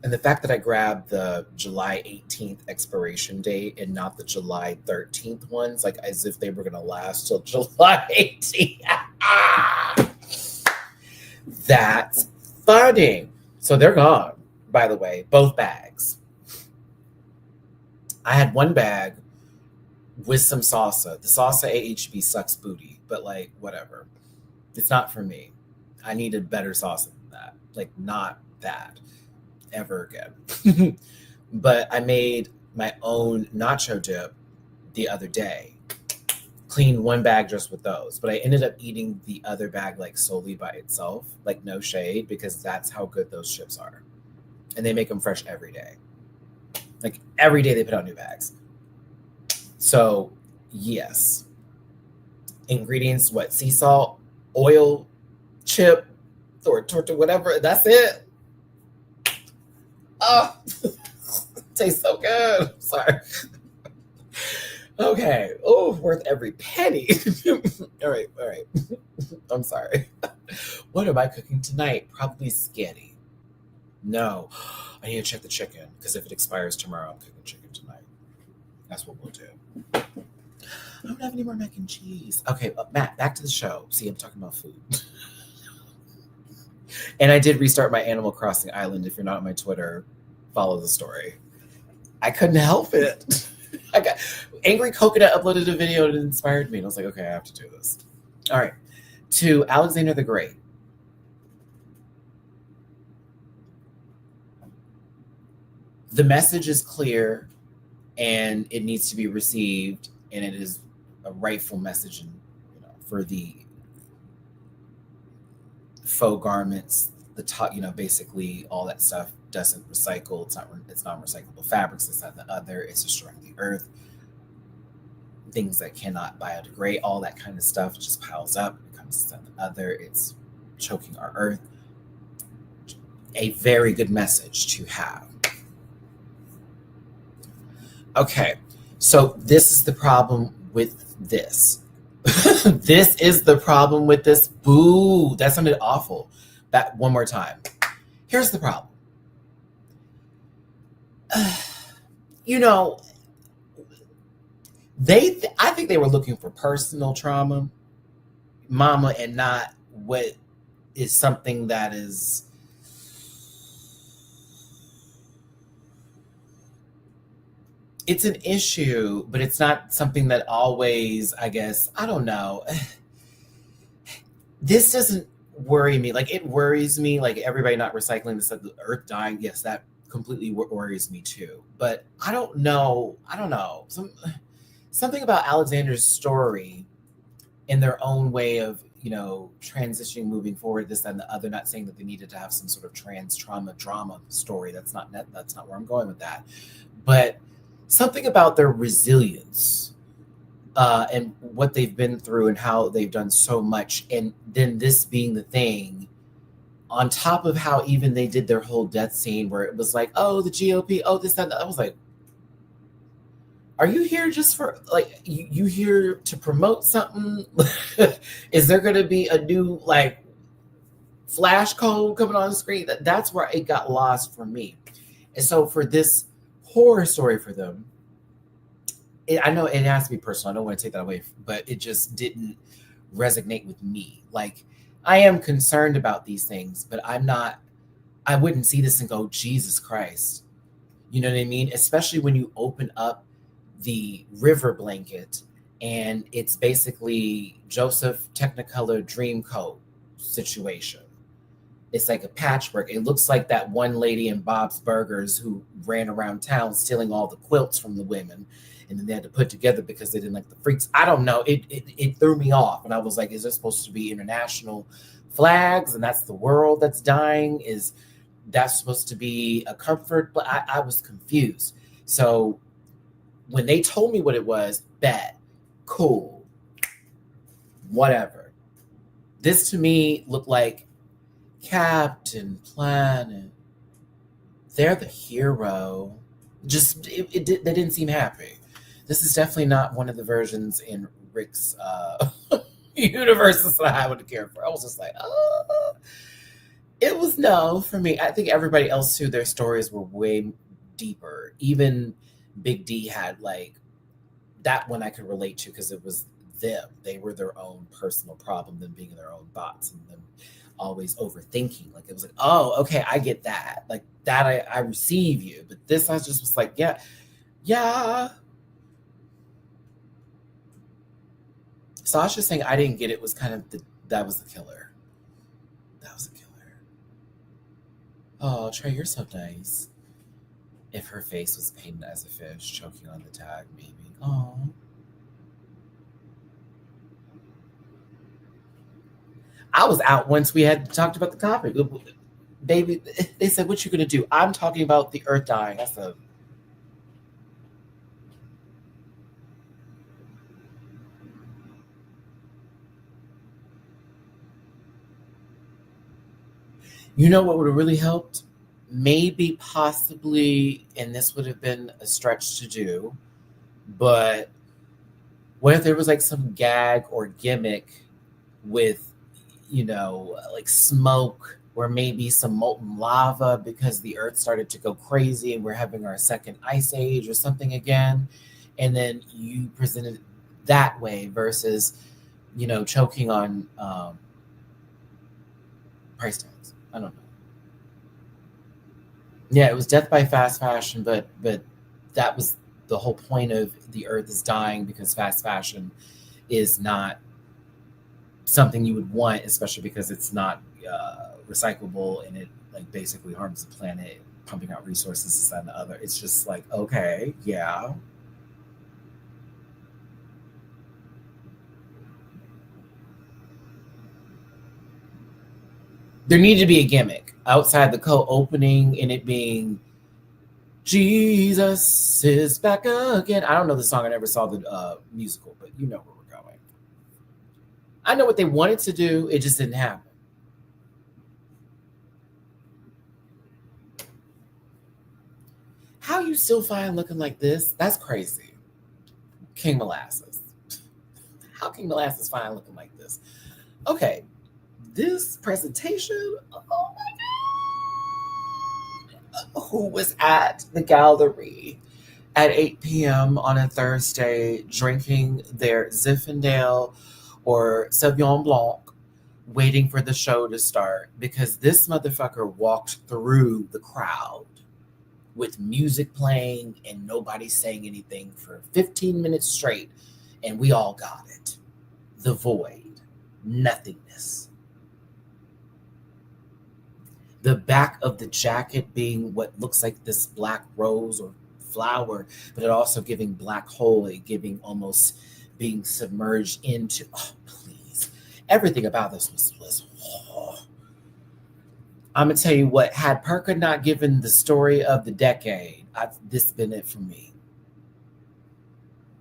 And the fact that I grabbed the July 18th expiration date and not the July 13th ones, like as if they were going to last till July 18th. That's funny. So they're gone, by the way, both bags. I had one bag with some salsa. The salsa at HB sucks booty, but like, whatever. It's not for me. I needed better salsa than that. Like, not that. Ever again. But I made my own nacho dip the other day. Cleaned one bag just with those, but I ended up eating the other bag like solely by itself, like no shade, because that's how good those chips are. And they make them fresh every day. Like every day they put out new bags. So yes. Ingredients, what? Sea salt, oil, chip, or torta, whatever. That's it. Oh, tastes so good. Sorry. Okay. Oh, worth every penny. All right. I'm sorry. What am I cooking tonight? Probably spaghetti. No, I need to check the chicken because if it expires tomorrow, I'm cooking chicken tonight. That's what we'll do. I don't have any more mac and cheese. Okay, Matt, back to the show. See, I'm talking about food. And I did restart my Animal Crossing island. If you're not on my Twitter, follow the story. I couldn't help it. I got Angry Coconut uploaded a video that inspired me. And I was like, okay, I have to do this. All right. To Alexander the Great. The message is clear and it needs to be received. And it is a rightful message for the faux garments, the top, basically all that stuff doesn't recycle. It's not recyclable fabrics. It's not the other. It's destroying the earth. Things that cannot biodegrade, all that kind of stuff just piles up. It becomes the other. It's choking our earth. A very good message to have. Okay, so this is the problem with this. This is the problem with this. Boo, that sounded awful. That one more time. Here's the problem. I think they were looking for personal trauma, mama, and not what is something that is it's an issue, but it's not something that always, I guess, I don't know. This doesn't worry me. Like, it worries me, like everybody not recycling, the earth dying. Yes, that completely worries me too. But I don't know. Something about Alexander's story in their own way of, transitioning, moving forward, this and the other, not saying that they needed to have some sort of trans trauma drama story. That's not where I'm going with that. But something about their resilience and what they've been through and how they've done so much. And then this being the thing on top of how even they did their whole death scene where it was like, oh, the GOP, oh, this, that. I was like, are you here just for, like, you here to promote something? Is there going to be a new, flash code coming on the screen? That's where it got lost for me. And so for this horror story for them, I know it has to be personal. I don't want to take that away, but it just didn't resonate with me. Like, I am concerned about these things, but I wouldn't see this and go, Jesus Christ. You know what I mean? Especially when you open up the river blanket and it's basically Joseph Technicolor Dreamcoat situation. It's like a patchwork. It looks like that one lady in Bob's Burgers who ran around town stealing all the quilts from the women, and then they had to put together because they didn't like the freaks. I don't know. It threw me off, and I was like, is this supposed to be international flags, and that's the world that's dying? Is that supposed to be a comfort? But I was confused. So when they told me what it was, bet, cool, whatever. This to me looked like Captain Planet. They're the hero. Just they didn't seem happy. This is definitely not one of the versions in Rick's universes that I would care for. I was just like, oh. It was no for me. I think everybody else too, their stories were way deeper. Even Big D had like that one I could relate to because it was them. They were their own personal problem, them being their own bots and them always overthinking. Like it was like, oh, okay, I get that. Like that I receive you. But this I just was like, yeah. So I was just saying I didn't get it was kind of that was the killer. That was the killer. Oh, Trey, you're so nice. If her face was painted as a fish choking on the tag, maybe. Oh. I was out once we had talked about the topic. Baby, they said, what you gonna do? I'm talking about the earth dying. I said, you know what would have really helped? Maybe, possibly, and this would have been a stretch to do, but what if there was like some gag or gimmick with, like smoke or maybe some molten lava because the earth started to go crazy and we're having our second ice age or something again. And then you presented it that way versus, choking on price tags. I don't know. Yeah, it was death by fast fashion, but that was the whole point of the earth is dying because fast fashion is not something you would want, especially because it's not recyclable and it like basically harms the planet, pumping out resources, this, that, and the other. It's just like, okay, yeah. There needed to be a gimmick outside the opening and it being Jesus is back again. I don't know the song. I never saw the musical, but you know where we're going. I know what they wanted to do. It just didn't happen. How you still fine looking like this? That's crazy. King Molasses. How King Molasses fine looking like this? Okay, this presentation. Oh my God. Who was at the gallery at 8 p.m. on a Thursday drinking their Zinfandel or Sauvignon Blanc, waiting for the show to start because this motherfucker walked through the crowd with music playing and nobody saying anything for 15 minutes straight, and we all got it. The void, nothingness. The back of the jacket being what looks like this black rose or flower, but it also giving black hole, it giving almost being submerged into, oh, please. Everything about this was oh. I'm gonna tell you what, had Perka not given the story of the decade, this been it for me.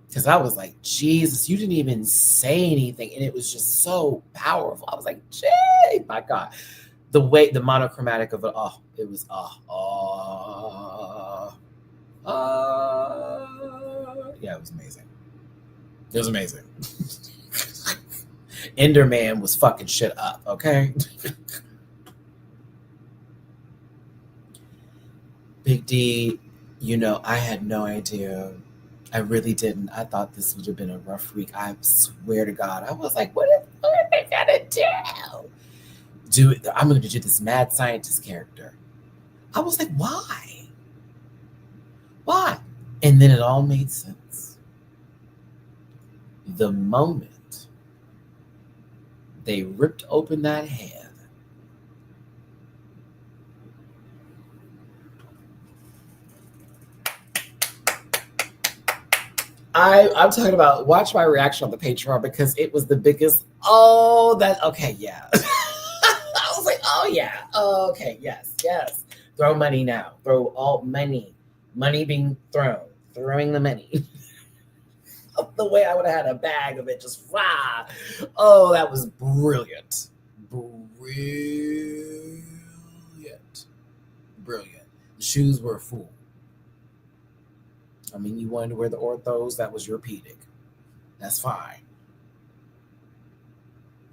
Because I was like, Jesus, you didn't even say anything. And it was just so powerful. I was like, gee, my God. The way, the monochromatic of it, oh, it was, yeah, it was amazing. It was amazing. Enderman was fucking shit up, okay? Big D, I had no idea. I really didn't. I thought this would have been a rough week. I swear to God. I was like, what are they gonna do? I'm gonna do this mad scientist character. I was like, why? Why? And then it all made sense. The moment they ripped open that hand, I'm talking about, watch my reaction on the Patreon, because it was the biggest, okay, yeah. I was like, oh yeah, okay, yes. Throw money now. Throw all money. Money being thrown. Throwing the money. The way I would have had a bag of it, just fly. Oh, that was brilliant. Brilliant. The shoes were a fool. I mean, you wanted to wear the orthos, that was your pedic. That's fine.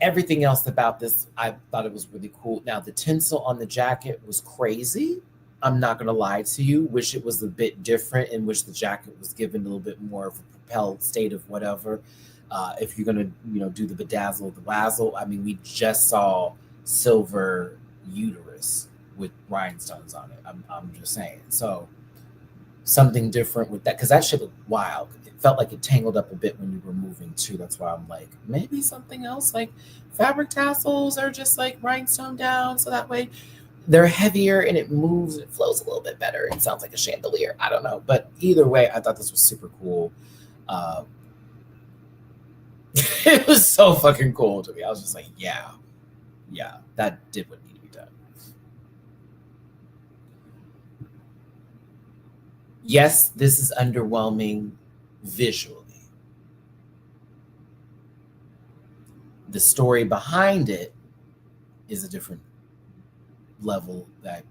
Everything else about this, I thought it was really cool. Now, the tinsel on the jacket was crazy. I'm not going to lie to you. Wish it was a bit different, and wish the jacket was given a little bit more of a propelled state of whatever. If you're going to, do the bedazzle, the wazzle, I mean, we just saw silver uterus with rhinestones on it. I'm just saying. So something different with that, because that shit looked wild. It felt like it tangled up a bit when you were moving too. That's why I'm like, maybe something else, like fabric tassels are just like rhinestone down, so that way they're heavier and it moves, it flows a little bit better. It sounds like a chandelier. I don't know, but either way, I thought this was super cool. It was so fucking cool to me. I was just like, yeah, that did what needed to be done. Yes, this is underwhelming visually. The story behind it is a different level that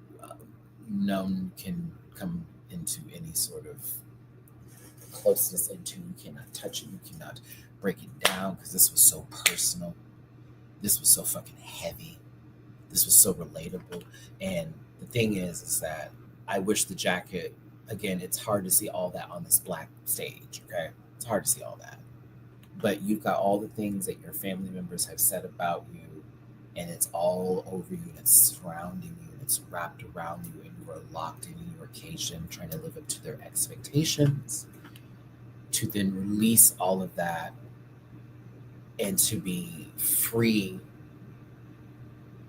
none can come into any sort of closeness into. You cannot touch it. You cannot break it down, because this was so personal. This was so fucking heavy. This was so relatable. And the thing is that I wish the jacket, again, it's hard to see all that on this black stage, okay? It's hard to see all that. But you've got all the things that your family members have said about you, and it's all over you, and it's surrounding you, and it's wrapped around you, and you are locked in your occasion, trying to live up to their expectations, to then release all of that and to be free,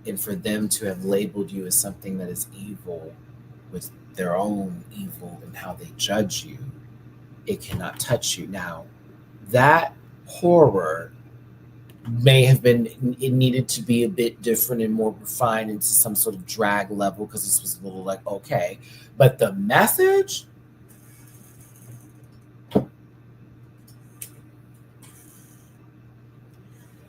and for them to have labeled you as something that is evil with their own evil and how they judge you. It cannot touch you. Now, that horror may have been, it needed to be a bit different and more refined into some sort of drag level, because this was a little like, okay, but the message,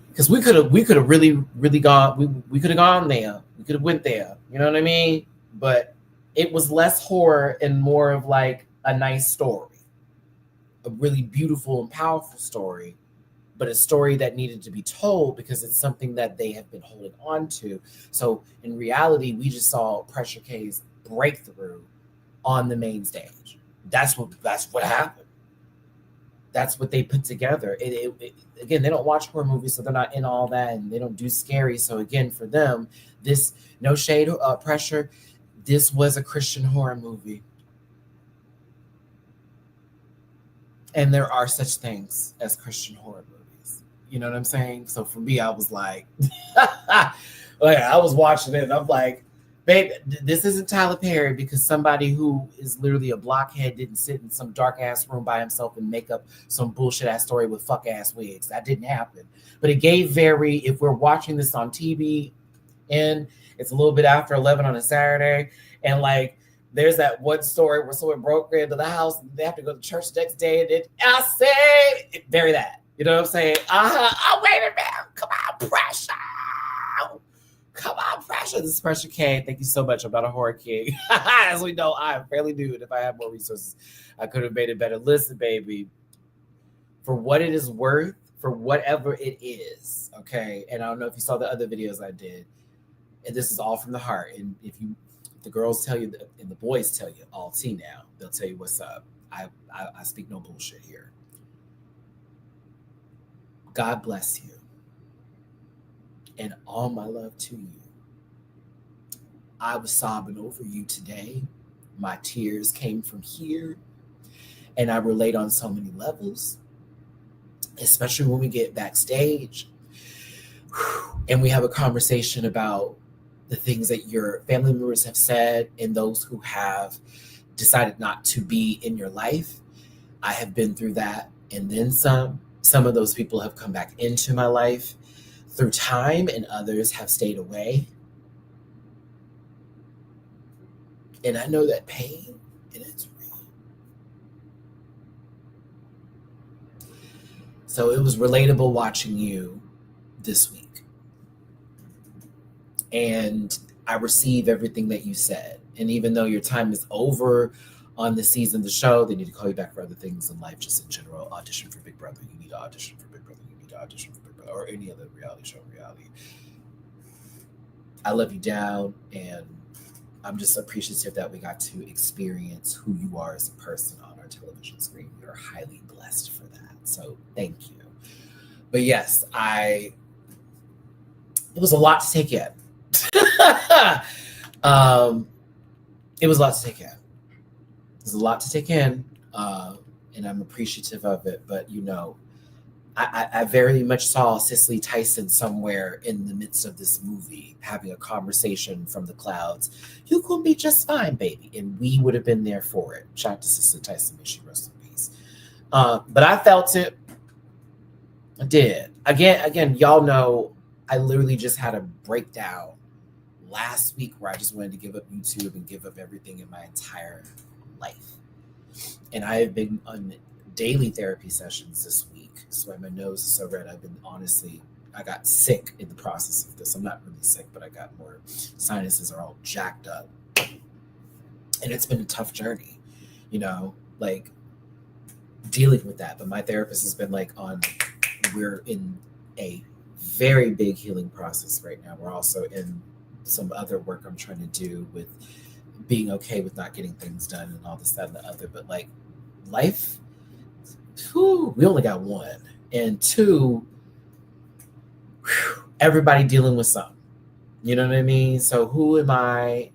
because we could have really gone, we could have gone there, we could have went there, you know what I mean? But it was less horror and more of like a nice story, a really beautiful and powerful story, but a story that needed to be told because it's something that they have been holding on to. So in reality, we just saw Pressure K's breakthrough on the main stage. That's what happened. That's what they put together. Again, they don't watch horror movies, so they're not in all that, and they don't do scary. So again, for them, this, no shade, Pressure, this was a Christian horror movie. And there are such things as Christian horror movies. You know what I'm saying? So for me, I was like, I was watching it and I'm like, babe, this isn't Tyler Perry, because somebody who is literally a blockhead didn't sit in some dark ass room by himself and make up some bullshit ass story with fuck ass wigs. That didn't happen. But it gave very, if we're watching this on TV and it's a little bit after 11 on a Saturday, and like, there's that one story where someone broke into the house and they have to go to church the next day, and I say, very that. You know what I'm saying? Oh, wait a minute. Come on, Pressure. Come on, Pressure. This is Pressure K. Thank you so much. I'm not a horror king. As we know, I am fairly new, and if I had more resources, I could have made it better. Listen, baby, for what it is worth, for whatever it is, okay? And I don't know if you saw the other videos I did, and this is all from the heart. And if you The girls tell you, and the boys tell you all tea now. They'll tell you what's up. I speak no bullshit here. God bless you. And all my love to you. I was sobbing over you today. My tears came from here. And I relate on so many levels, especially when we get backstage and we have a conversation about the things that your family members have said and those who have decided not to be in your life. I have been through that and then some. Some of those people have come back into my life through time and others have stayed away. And I know that pain, and it's real. So it was relatable watching you this week. And I receive everything that you said. And even though your time is over on the season of the show, they need to call you back for other things in life, just in general. Audition for Big Brother. You need to audition for Big Brother. You need to audition for Big Brother. Or any other reality show. I love you down, and I'm just appreciative that we got to experience who you are as a person on our television screen. We are highly blessed for that. So thank you. But yes, it was a lot to take in. It was a lot to take in. There's a lot to take in, and I'm appreciative of it. But I very much saw Cicely Tyson somewhere in the midst of this movie having a conversation from the clouds. You gonna be just fine, baby, and we would have been there for it. Shout out to Cicely Tyson, may she rest in peace. But I felt it. I did. Again, y'all know I literally just had a breakdown last week where I just wanted to give up YouTube and give up everything in my entire life. And I have been on daily therapy sessions this week. That's why my nose is so red. I got sick in the process of this. I'm not really sick, but I got more sinuses are all jacked up. And it's been a tough journey, like dealing with that. But my therapist has been like we're in a very big healing process right now. We're also in some other work I'm trying to do with being okay with not getting things done and all this, that, and the other. But like life, we only got one. And two, everybody dealing with something. You know what I mean? So who am I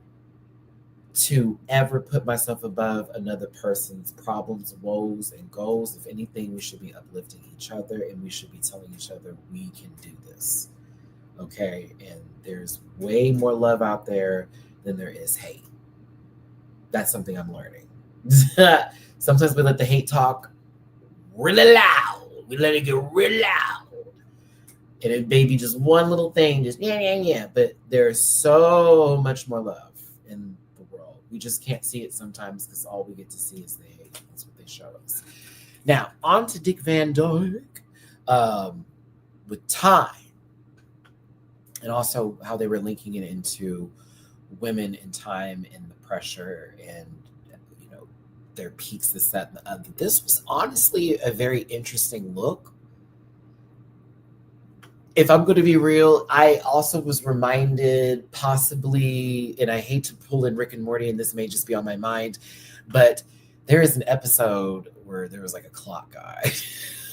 to ever put myself above another person's problems, woes, and goals? If anything, we should be uplifting each other and we should be telling each other we can do this. Okay? And there's way more love out there than there is hate. That's something I'm learning. Sometimes we let the hate talk really loud. We let it get real loud. And it may be just one little thing, just yeah. But there's so much more love in the world. We just can't see it sometimes because all we get to see is the hate. That's what they show us. Now, on to Dick Van Dyke with time. And also how they were linking it into women in time and the pressure and their peaks, this, that, and the other. This was honestly a very interesting look. If I'm going to be real, I also was reminded possibly, and I hate to pull in Rick and Morty, and this may just be on my mind, but there is an episode where there was like a clock guy.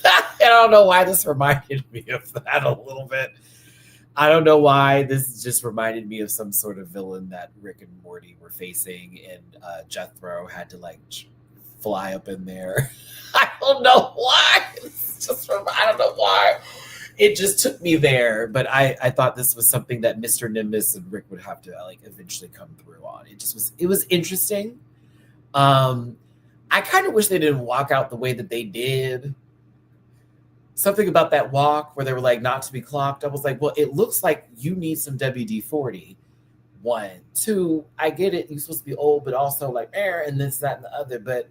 I don't know why this reminded me of that a little bit. I don't know why this just reminded me of some sort of villain that Rick and Morty were facing, and Jethro had to like fly up in there. I don't know why. I don't know why. It just took me there, but I thought this was something that Mr. Nimbus and Rick would have to like eventually come through on. It was interesting. I kind of wish they didn't walk out the way that they did. Something about that walk where they were like, not to be clocked. I was like, well, it looks like you need some WD-40. 1, 2, I get it. You're supposed to be old, but also like, and this, that, and the other. But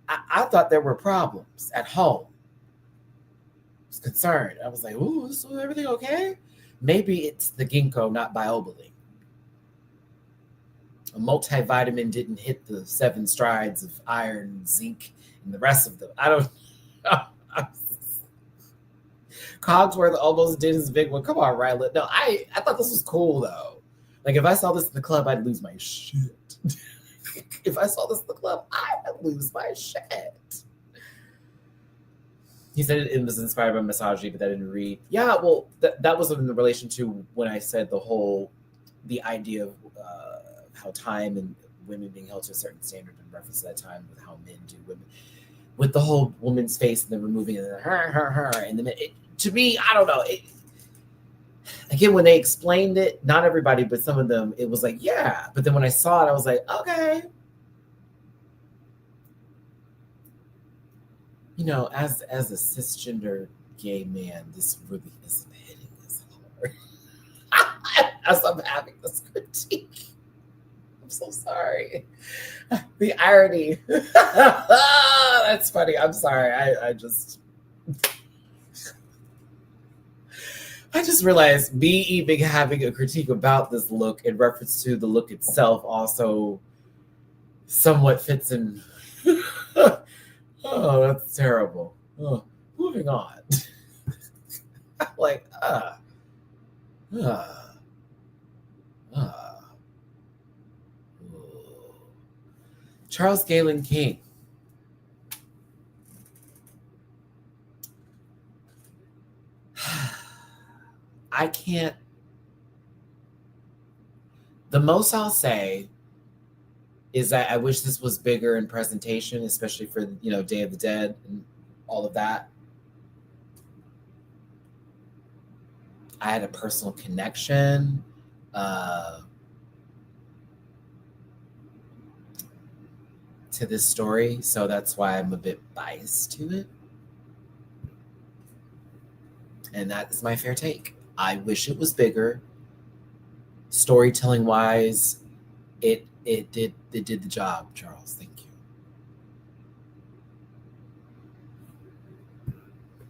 I thought there were problems at home. I was concerned. I was like, ooh, is everything okay? Maybe it's the ginkgo, not Bioboline. A multivitamin didn't hit the 7 strides of iron, zinc, and the rest of them. I don't know. Cogsworth almost did his big one. Come on, Ryla. No, I thought this was cool, though. Like if I saw this in the club, I'd lose my shit. If I saw this in the club, I would lose my shit. He said it was inspired by misogyny, but that didn't read. Yeah, well, that was in relation to when I said the idea of how time and women being held to a certain standard in reference to that time with how men do women. With the whole woman's face and then removing it, her, and then to me, I don't know. Again, when they explained it, not everybody, but some of them, it was like, yeah. But then when I saw it, I was like, okay. You know, as a cisgender gay man, this really isn't hitting as hard as I'm having this critique. I'm so sorry. The irony. That's funny. I'm sorry. I just realized me even having a critique about this look in reference to the look itself also somewhat fits in. Oh, that's terrible. Oh, moving on. Like, Charles Galen King. I can't. The most I'll say is that I wish this was bigger in presentation, especially for, Day of the Dead and all of that. I had a personal connection. To this story, so that's why I'm a bit biased to it. And that is my fair take. I wish it was bigger. Storytelling wise, it did the job, Charles. Thank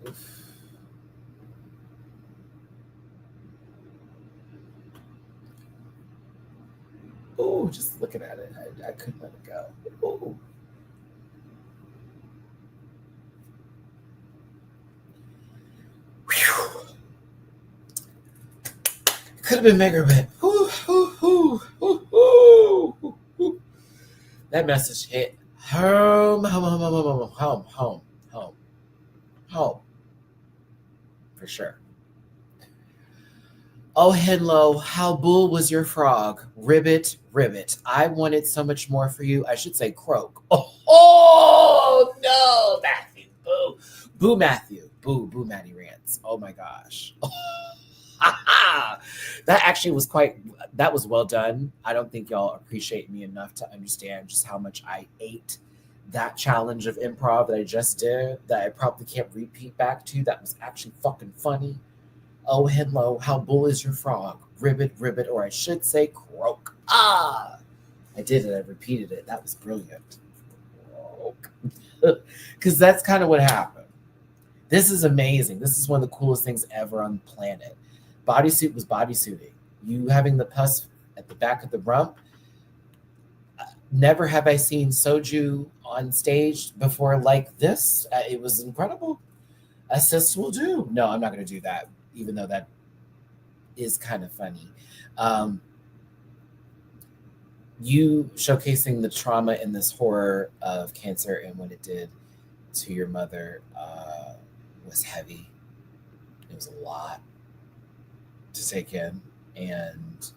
you. Oh, just looking at it, I couldn't let it go. Ooh. Could have been bigger, but that message hit home, for sure. Oh, Henlo, how bull was your frog? Ribbit, ribbit. I wanted so much more for you. I should say croak. Oh no, Matthew. Boo. Boo, Matthew. Boo, Matty-Rants. Oh my gosh. That actually was that was well done. I don't think y'all appreciate me enough to understand just how much I ate that challenge of improv that I just did, that I probably can't repeat back to. That was actually fucking funny. Oh, hello, how bull is your frog? Ribbit, ribbit, or I should say croak. I did it. I repeated it. That was brilliant. Croak. Because that's kind of what happened. This is amazing. This is one of the coolest things ever on the planet. Bodysuit was bodysuiting. You having the pus at the back of the rump. Never have I seen soju on stage before like this. It was incredible. Assist will do. No, I'm not going to do that, even though that is kind of funny. You showcasing the trauma and this horror of cancer and what it did to your mother was heavy. It was a lot to take in. And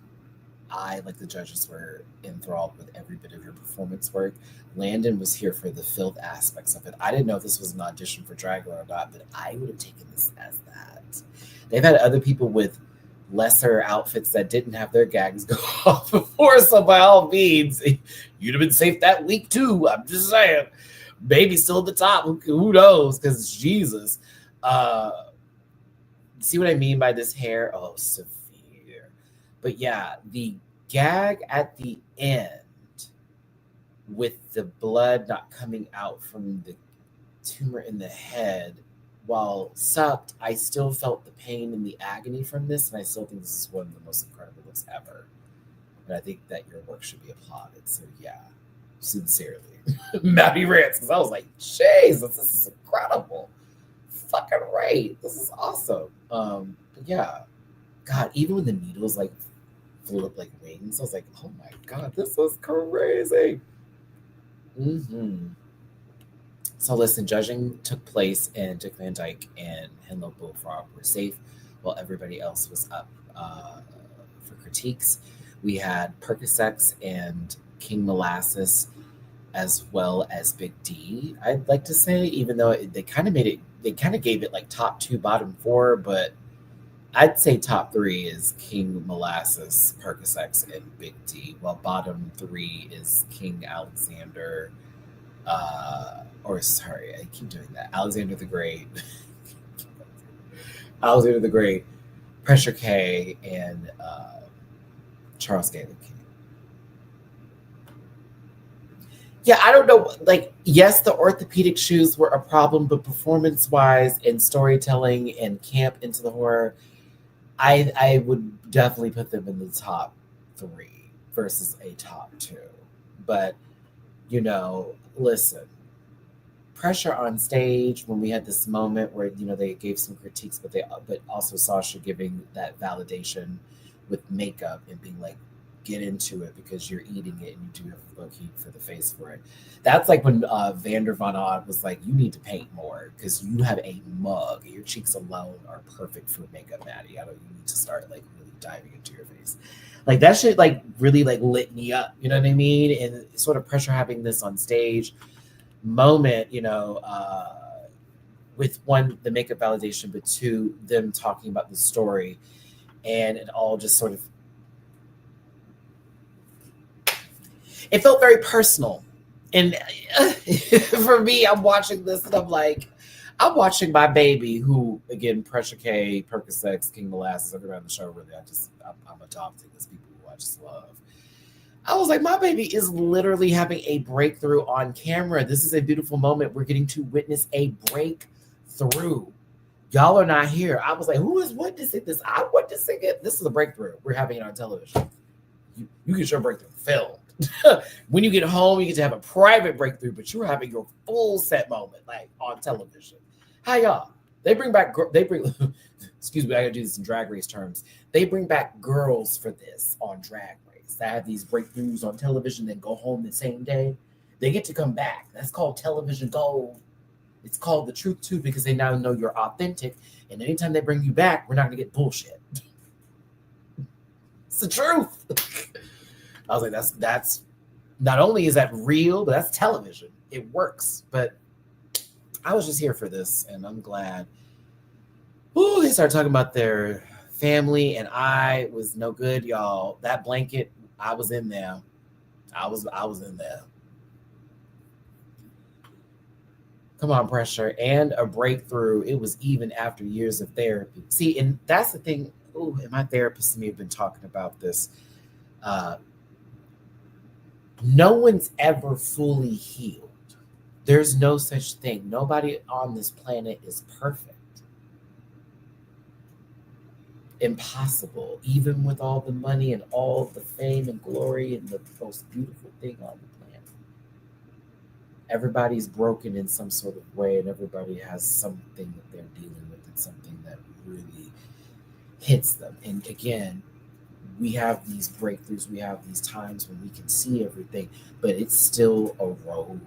I, like the judges, were enthralled with every bit of your performance work. Landon was here for the filth aspects of it. I didn't know if this was an audition for Drag or not, but I would have taken this as that. They've had other people with lesser outfits that didn't have their gags go off before, so by all means, you'd have been safe that week too. I'm just saying. Maybe still at the top. Who knows? Because Jesus. See what I mean by this hair? Oh, severe. But yeah, the gag at the end with the blood not coming out from the tumor in the head, while sucked, I still felt the pain and the agony from this, and I still think this is one of the most incredible looks ever. And I think that your work should be applauded. So yeah, sincerely. Matty-Rants, because I was like, Jesus, this is incredible. Fucking right. This is awesome. But yeah, God, even when the needles like flew up like wings. I was like, oh my God, this was crazy. So listen, judging took place and Dick Van Dyke and Henlo Bullfrog were safe while everybody else was up for critiques. We had Percocets and King Molasses as well as Big D, I'd like to say, even though they kind of gave it like top two, bottom four, but I'd say top three is King Molasses, Percocets, and Big D, while bottom three is King Alexander, or sorry, I keep doing that. Alexander the Great, Alexander the Great, Pressure K, and Charles Galen King. Yeah, I don't know. Like, yes, the orthopedic shoes were a problem, but performance-wise and storytelling and camp into the horror, I would definitely put them in the top three versus a top two. But listen, pressure on stage when we had this moment where they gave some critiques, but also Sasha giving that validation with makeup and being like, get into it because you're eating it and you do have a heat for the face for it. That's like when Vander Van Odd was like, you need to paint more because you have a mug. Your cheeks alone are perfect for makeup, Maddie. I don't you need to start like really diving into your face. Like that shit like really like lit me up. You know what I mean? And sort of pressure having this on stage moment, with one, the makeup validation, but two, them talking about the story and it all just sort of it felt very personal. And for me, I'm watching this and I'm watching my baby who, again, Pressure K, Percocets, King Molasses, everybody on the show, really, I'm adopting these people who I just love. I was like, my baby is literally having a breakthrough on camera. This is a beautiful moment. We're getting to witness a breakthrough. Y'all are not here. I was like, who is witnessing this? I'm witnessing it. This is a breakthrough. We're having it on television. You get your breakthrough filmed. When you get home, you get to have a private breakthrough, but you're having your full set moment, like on television. Hi, y'all. Excuse me, I gotta do this in Drag Race terms. They bring back girls for this on Drag Race. They have these breakthroughs on television, then go home the same day. They get to come back. That's called television gold. It's called the truth too, because they now know you're authentic. And anytime they bring you back, we're not gonna get bullshit. It's the truth. I was like, that's not only is that real, but that's television. It works. But I was just here for this, and I'm glad. Ooh, they started talking about their family, and I was no good, y'all. That blanket, I was in there. I was in there. Come on, pressure and a breakthrough. It was even after years of therapy. See, and that's the thing. Ooh, and my therapist and me have been talking about this. No one's ever fully healed. There's no such thing. Nobody on this planet is perfect. Impossible, even with all the money and all the fame and glory and the most beautiful thing on the planet. Everybody's broken in some sort of way, and everybody has something that they're dealing with and something that really hits them. And again, we have these breakthroughs, we have these times when we can see everything, but it's still a road.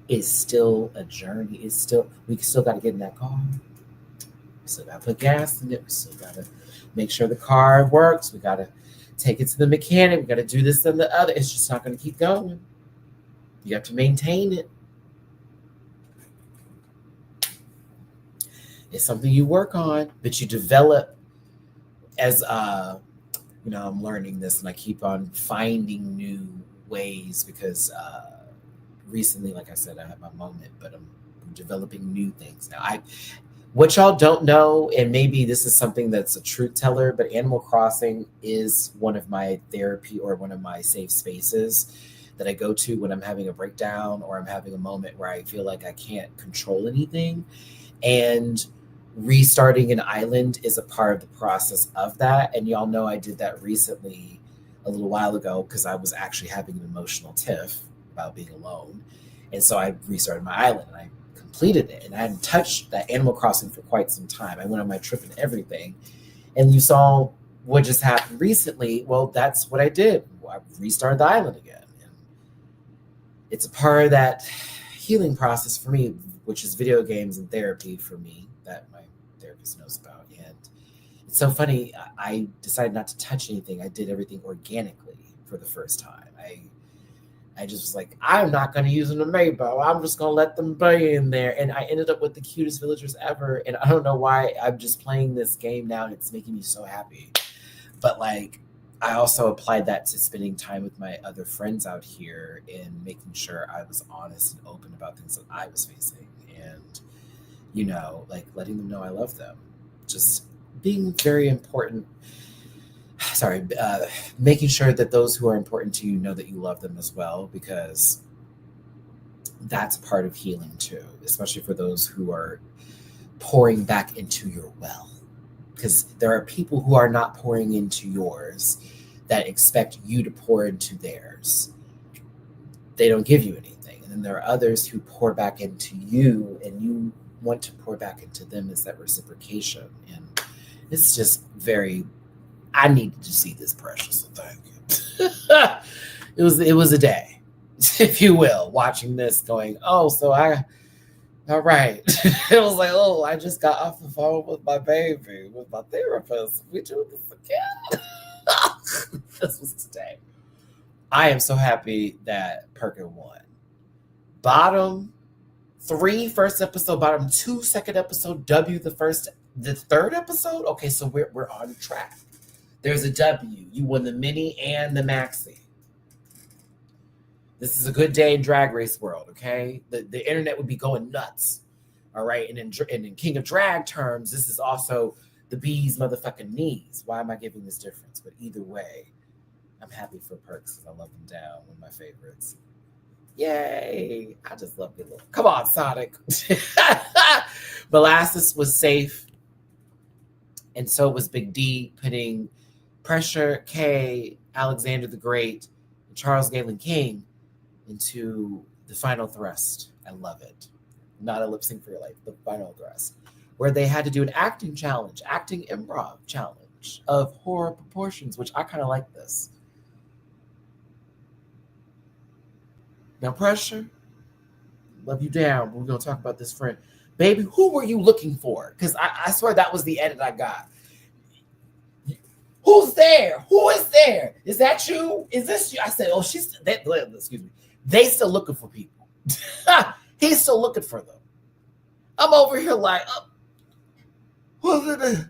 It's still a journey. We still got to get in that car. We still got to put gas in it. We still got to make sure the car works. We got to take it to the mechanic. We got to do this and the other. It's just not going to keep going. You have to maintain it. It's something you work on, but you develop as I'm learning this, and I keep on finding new ways because recently, like I said, I had my moment, but I'm developing new things now. What y'all don't know, and maybe this is something that's a truth teller, but Animal Crossing is one of my therapy or one of my safe spaces that I go to when I'm having a breakdown or I'm having a moment where I feel like I can't control anything. And restarting an island is a part of the process of that. And y'all know I did that recently a little while ago because I was actually having an emotional tiff about being alone. And so I restarted my island and I completed it. And I hadn't touched that Animal Crossing for quite some time. I went on my trip and everything. And you saw what just happened recently, well, that's what I did. I restarted the island again. And it's a part of that healing process for me, which is video games and therapy for me, that my therapist knows about. And it's so funny. I decided not to touch anything. I did everything organically for the first time. I just was like, I'm not going to use an amiibo. I'm just going to let them be in there. And I ended up with the cutest villagers ever. And I don't know why I'm just playing this game now and it's making me so happy. But like, I also applied that to spending time with my other friends out here and making sure I was honest and open about things that I was facing. And, you know, like letting them know I love them. Just being very important. Making sure that those who are important to you know that you love them as well, because that's part of healing too, especially for those who are pouring back into your well. Because there are people who are not pouring into yours that expect you to pour into theirs. They don't give you anything. And then there are others who pour back into you and you want to pour back into them. As that reciprocation. And it's just very... I needed to see this, Precious, so thank you. It was a day, if you will, watching this going, all right. It was like, I just got off the phone with my baby, with my therapist. We do this again. This was today. I am so happy that Perkin won. Bottom 3 first episode, bottom 2 second episode, W the third episode. Okay, so we're on track. There's a W. You won the mini and the maxi. This is a good day in Drag Race world, okay? The internet would be going nuts, all right? And in King of Drag terms, this is also the bee's motherfucking knees. Why am I giving this difference? But either way, I'm happy for Perks because I love him down. One of my favorites. Yay! I just love it. Come on, Sonic. Molasses was safe, and so was Big D, putting Pressure, K, Alexander the Great, and Charles Galen King into the final thrust. I love it. Not a lip sync for your life, the final thrust, where they had to do an acting improv challenge of horror proportions, which I kind of like this. Now, Pressure, love you down. We're going to talk about this friend. Baby, who were you looking for? Because I swear that was the edit I got. Who's there? Who is there? Is that you? Is this you? I said, excuse me. They still looking for people. He's still looking for them. I'm over here like, I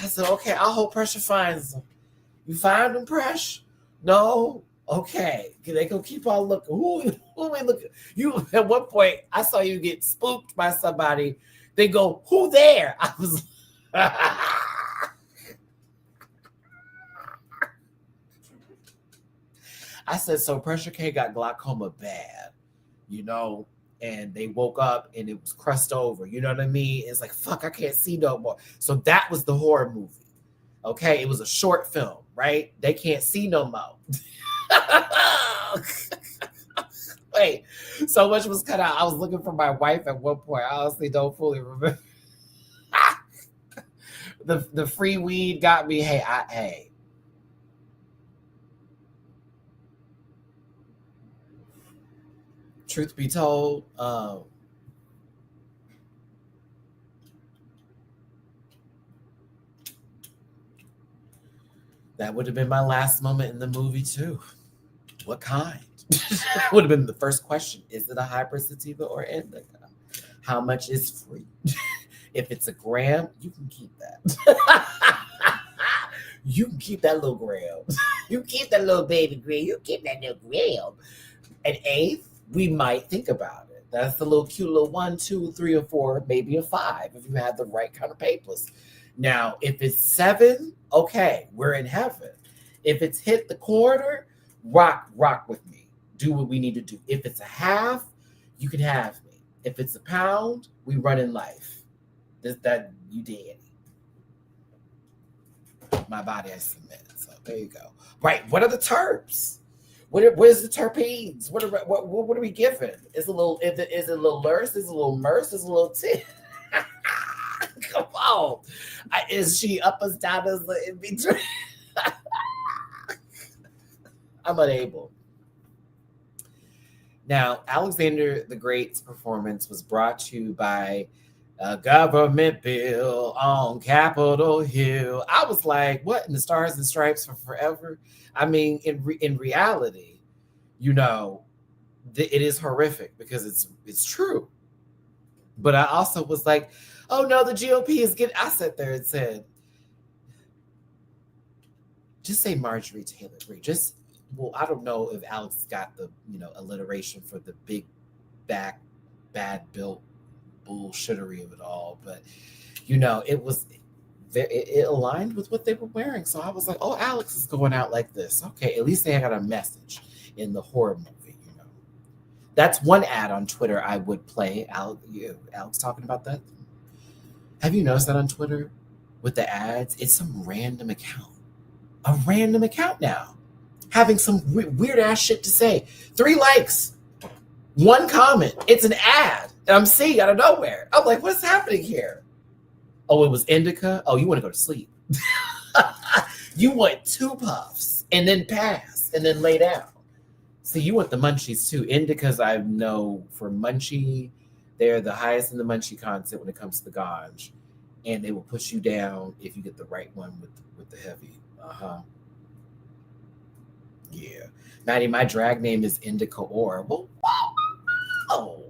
said, okay, I hope Pressure finds them. You find them, Pressure? No? Okay. They gonna keep on looking. Who are we looking? You, at one point, I saw you get spooked by somebody. They go, who there? I was I said, so Pressure K got glaucoma bad, and they woke up and it was crust over. You know what I mean? It's like, fuck, I can't see no more. So that was the horror movie. Okay, it was a short film, right? They can't see no more. Wait, so much was cut out. I was looking for my wife at one point. I honestly don't fully remember. The free weed got me. Hey. Truth be told, that would have been my last moment in the movie too. What kind? Would have been the first question. Is it a hybrid sativa or indica? How much is free? If it's a gram, you can keep that. You can keep that little gram. You keep that little baby gram. You keep that little gram. An eighth, we might think about it. That's the little cute little 1, 2, 3, or 4, maybe a 5 if you have the right kind of papers. Now, if it's 7, okay, we're in heaven. If it's hit the quarter, rock with me. Do what we need to do. If it's a half, you can have me. If it's a pound, we run in life. That you did. My body, I submit. So there you go. Right. What are the terps? What is the terpenes? What are we giving? Is it a little lurse? Is it a little merce? Is it a little tea? Come on. Is she up us, down us, in between? I'm unable. Now, Alexander the Great's performance was brought to you by a government bill on Capitol Hill. I was like, what in the Stars and Stripes for forever? I mean, in reality, it is horrific because it's true. But I also was like, oh no, the GOP is getting. I sat there and said, just say Marjorie Taylor Greene. I don't know if Alex got the alliteration for the big back bad built bullshittery of it all, but it aligned with what they were wearing. So I was like, oh, Alex is going out like this. Okay, at least they got a message in the horror movie. That's one ad on Twitter I would play. Alex talking about that. Have you noticed that on Twitter with the ads? It's some random account. A random account now. Having some weird ass shit to say. 3 likes. 1 comment. It's an ad. And I'm seeing out of nowhere. I'm like, what's happening here? Oh, it was indica? Oh, you want to go to sleep. You want 2 puffs and then pass and then lay down. See, you want the munchies too. Indicas, I know for munchie, they're the highest in the munchie content when it comes to the ganj. And they will push you down if you get the right one with the heavy. Yeah. Maddie, my drag name is Indica Aura. Well, wow.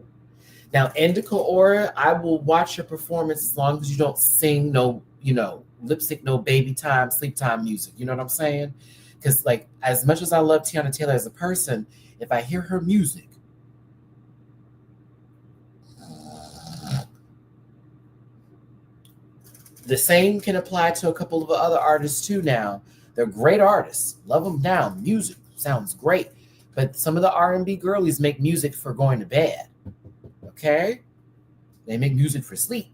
Now, Indica Aura, I will watch your performance as long as you don't sing no, lip sync, no baby time, sleep time music. You know what I'm saying? Because, like, as much as I love Tiana Taylor as a person, if I hear her music, the same can apply to a couple of other artists too now. They're great artists. Love them now. Music sounds great. But some of the R&B girlies make music for going to bed. Okay? They make music for sleep.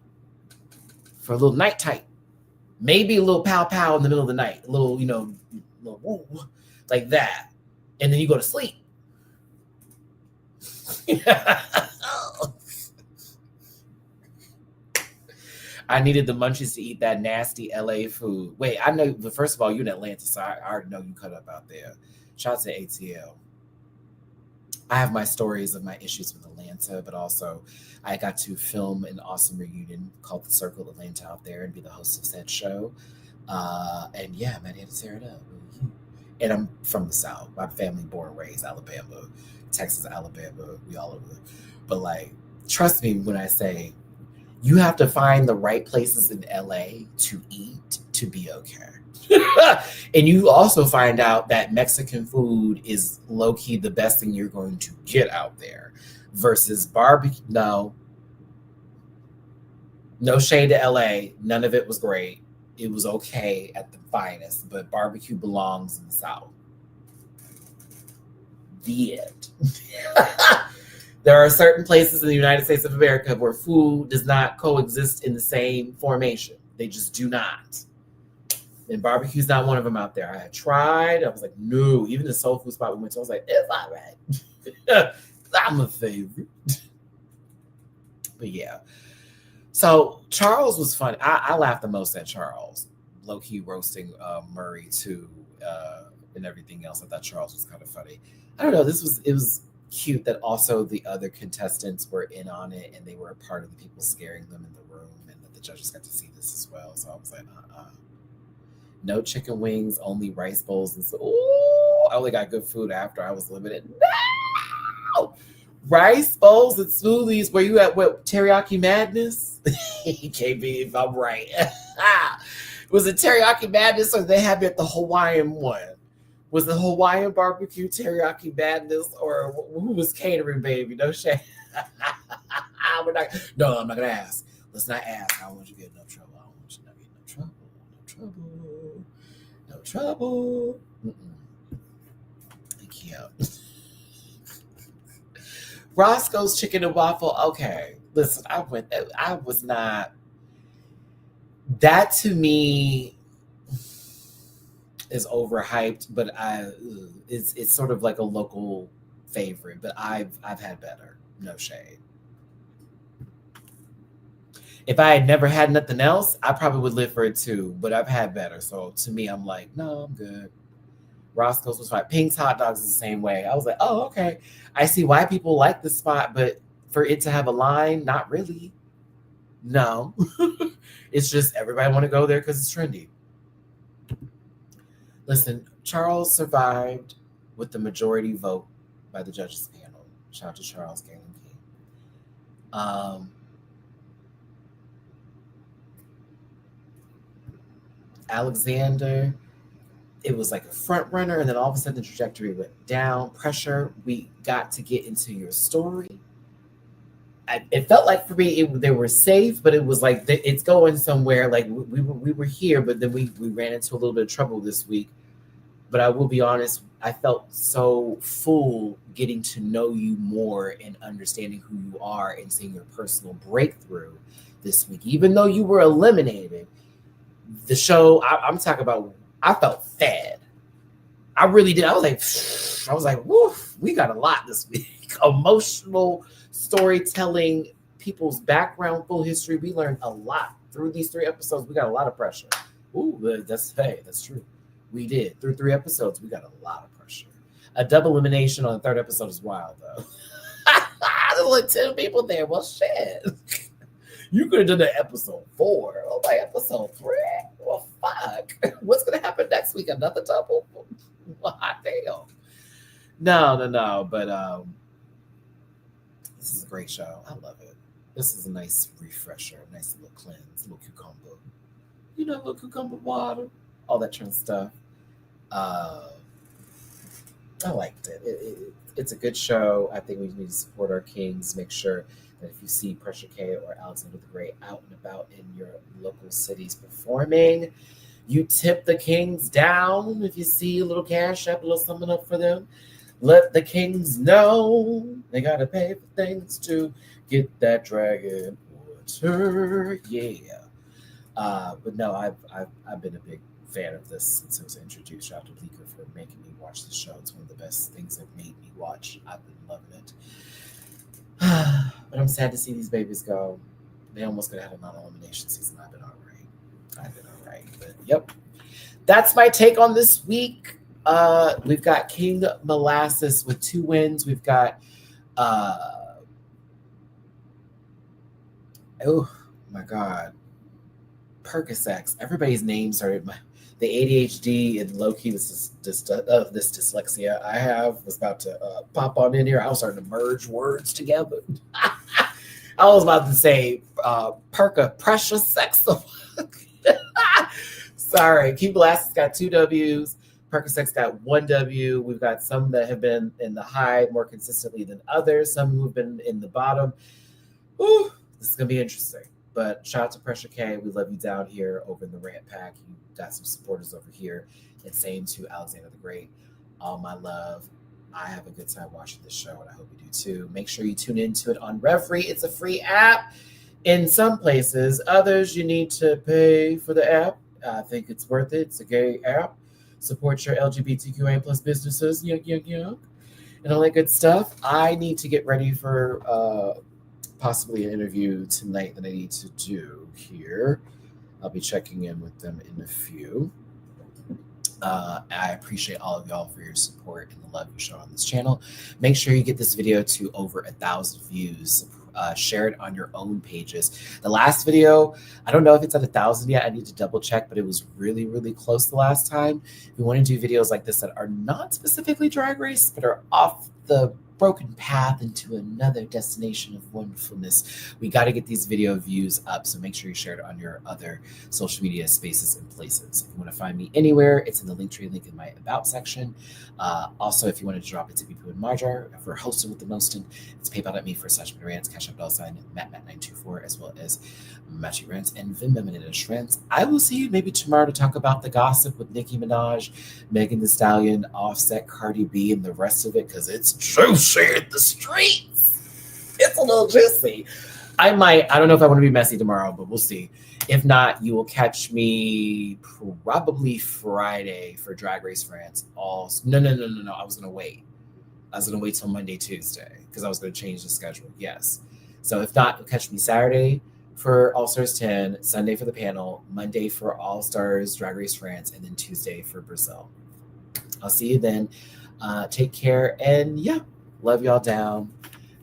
For a little night tight. Maybe a little pow pow in the middle of the night. A little, little woo, like that. And then you go to sleep. I needed the munchies to eat that nasty LA food. Wait, I know, but first of all, you're in Atlanta, so I already know you cut up out there. Shout out to ATL. I have my stories of my issues with Atlanta, but also I got to film an awesome reunion called The Circle Atlanta out there and be the host of said show. And yeah, Matty had to tear it up. And I'm from the South. My family born and raised Alabama, Texas, Alabama, we all over. But like, trust me when I say you have to find the right places in LA to eat to be okay. And you also find out that Mexican food is low-key the best thing you're going to get out there versus barbecue. No shade to LA. None of it was great. It was okay at the finest, but barbecue belongs in the South. The end. There are certain places in the United States of America where food does not coexist in the same formation. They just do not. And barbecue's not one of them out there. I had tried. I was like, no. Even the soul food spot we went to, I was like, it's all right. I'm a favorite. But yeah. So Charles was fun. I laughed the most at Charles. Low-key roasting Murray too, and everything else. I thought Charles was kind of funny. I don't know. It was cute that also the other contestants were in on it and they were a part of the people scaring them in the room, and that the judges got to see this as well. So I was like, no chicken wings, only rice bowls. And so, I only got good food after I was limited. No! Rice bowls and smoothies. Were you at what, Teriyaki Madness? Can't be if I'm right. Was it Teriyaki Madness or they had me at the Hawaiian one? Was the Hawaiian barbecue Teriyaki Madness or who was catering, baby? No shame. I'm not going to ask. Let's not ask. I don't want you to get in no trouble. I don't want you to get in no trouble. No trouble. Thank you. Roscoe's Chicken and Waffle. Okay. Listen, I was not. That to me is overhyped, but it's sort of like a local favorite, but I've had better. No shade. If I had never had nothing else, I probably would live for it too. But I've had better. So to me, I'm like, no, I'm good. Roscoe's was fine. Pink's hot dogs is the same way. I was like, oh, okay. I see why people like this spot, but for it to have a line, not really. No. It's just everybody want to go there because it's trendy. Listen, Charles survived with the majority vote by the judges panel. Shout out to Charles Galen King. Alexander, it was like a front runner, and then all of a sudden the trajectory went down. Pressure. We got to get into your story. It felt like for me they were safe, but it was like it's going somewhere. Like we were here, but then we ran into a little bit of trouble this week. But I will be honest, I felt so full getting to know you more and understanding who you are and seeing your personal breakthrough this week. Even though you were eliminated, the show I'm talking about, I felt fed. I really did. I was like, woof, we got a lot this week. Emotional storytelling, people's background, full history. We learned a lot through these 3 episodes. We got a lot of pressure. Ooh, that's true. We did. Through 3 episodes, we got a lot of pressure. A double elimination on the 3rd episode is wild, though. There's like 10 people there. Well, shit. You could have done that episode 4. Oh, my episode 3. Well, fuck. What's going to happen next week? Another double? Well, hot damn. No. But this is a great show. I love it. This is a nice refresher, a nice little cleanse, a little cucumber. You know, a little cucumber water. All that kind of stuff. I liked it. It's a good show. I think we need to support our kings. Make sure that if you see Pressure K or Alexander the Great out and about in your local cities performing, you tip the kings down. If you see a little cash up, a little something up for them, let the kings know they gotta pay for things to get that dragon water. Yeah. But no, I've been a big fan of this since it was introduced. Shout out to Bleeker for making me watch the show. It's one of the best things that made me watch. I've been loving it. But I'm sad to see these babies go. They almost could have had a non-elimination season. I've been all right. But yep. That's my take on this week. We've got King Molasses with 2 wins. We've got oh my God. Percocets. Everybody's names started. The ADHD and low-key this dyslexia I have was about to pop on in here. I was starting to merge words together. I was about to say precious sex. Sorry. King Molasses got 2 W's. Percocets got 1 W. We've got some that have been in the high more consistently than others. Some who have been in the bottom. Ooh, this is going to be interesting. But shout out to Pressure K. We love you down here over in the Rant Pack. You got some supporters over here. And same to Alexander the Great. All my love. I have a good time watching this show, and I hope you do too. Make sure you tune into it on Revry. It's a free app in some places. Others, you need to pay for the app. I think it's worth it. It's a gay app. Support your LGBTQA plus businesses. And all that good stuff. I need to get ready for possibly an interview tonight that I need to do here. I'll be checking in with them in a few. I appreciate all of y'all for your support and the love you show on this channel. Make sure you get this video to over 1,000 views. Share it on your own pages. The last video, I don't know if it's at 1,000 yet. I need to double check, but it was really, really close the last time. We want to do videos like this that are not specifically Drag Race, but are off the broken path into another destination of wonderfulness. We got to get these video views up, so make sure you share it on your other social media spaces and places. If you want to find me anywhere, it's in the Linktree link in my About section. Also, if you want to drop it to people in my jar for hosting with the Mostin, it's paypal.me/MattyRants, Cash App $, as well as Matty-Rants and Venmo Rants. I will see you maybe tomorrow to talk about the gossip with Nicki Minaj, Megan Thee Stallion, Offset, Cardi B, and the rest of it, because it's juicy in the streets. It's a little juicy. I don't know if I want to be messy tomorrow, but we'll see. If not, you will catch me probably Friday for Drag Race France. No. I was going to wait. Till Monday, Tuesday, because I was going to change the schedule. Yes. So if not, you'll catch me Saturday for All Stars 10, Sunday for the panel, Monday for All Stars Drag Race France, and then Tuesday for Brazil. I'll see you then. Take care. And yeah, love y'all down.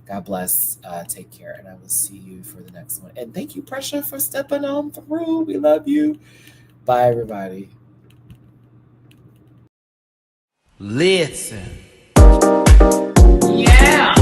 God bless. Take care. And I will see you for the next one. And thank you, Pressure, for stepping on through. We love you. Bye, everybody. Listen. Yeah.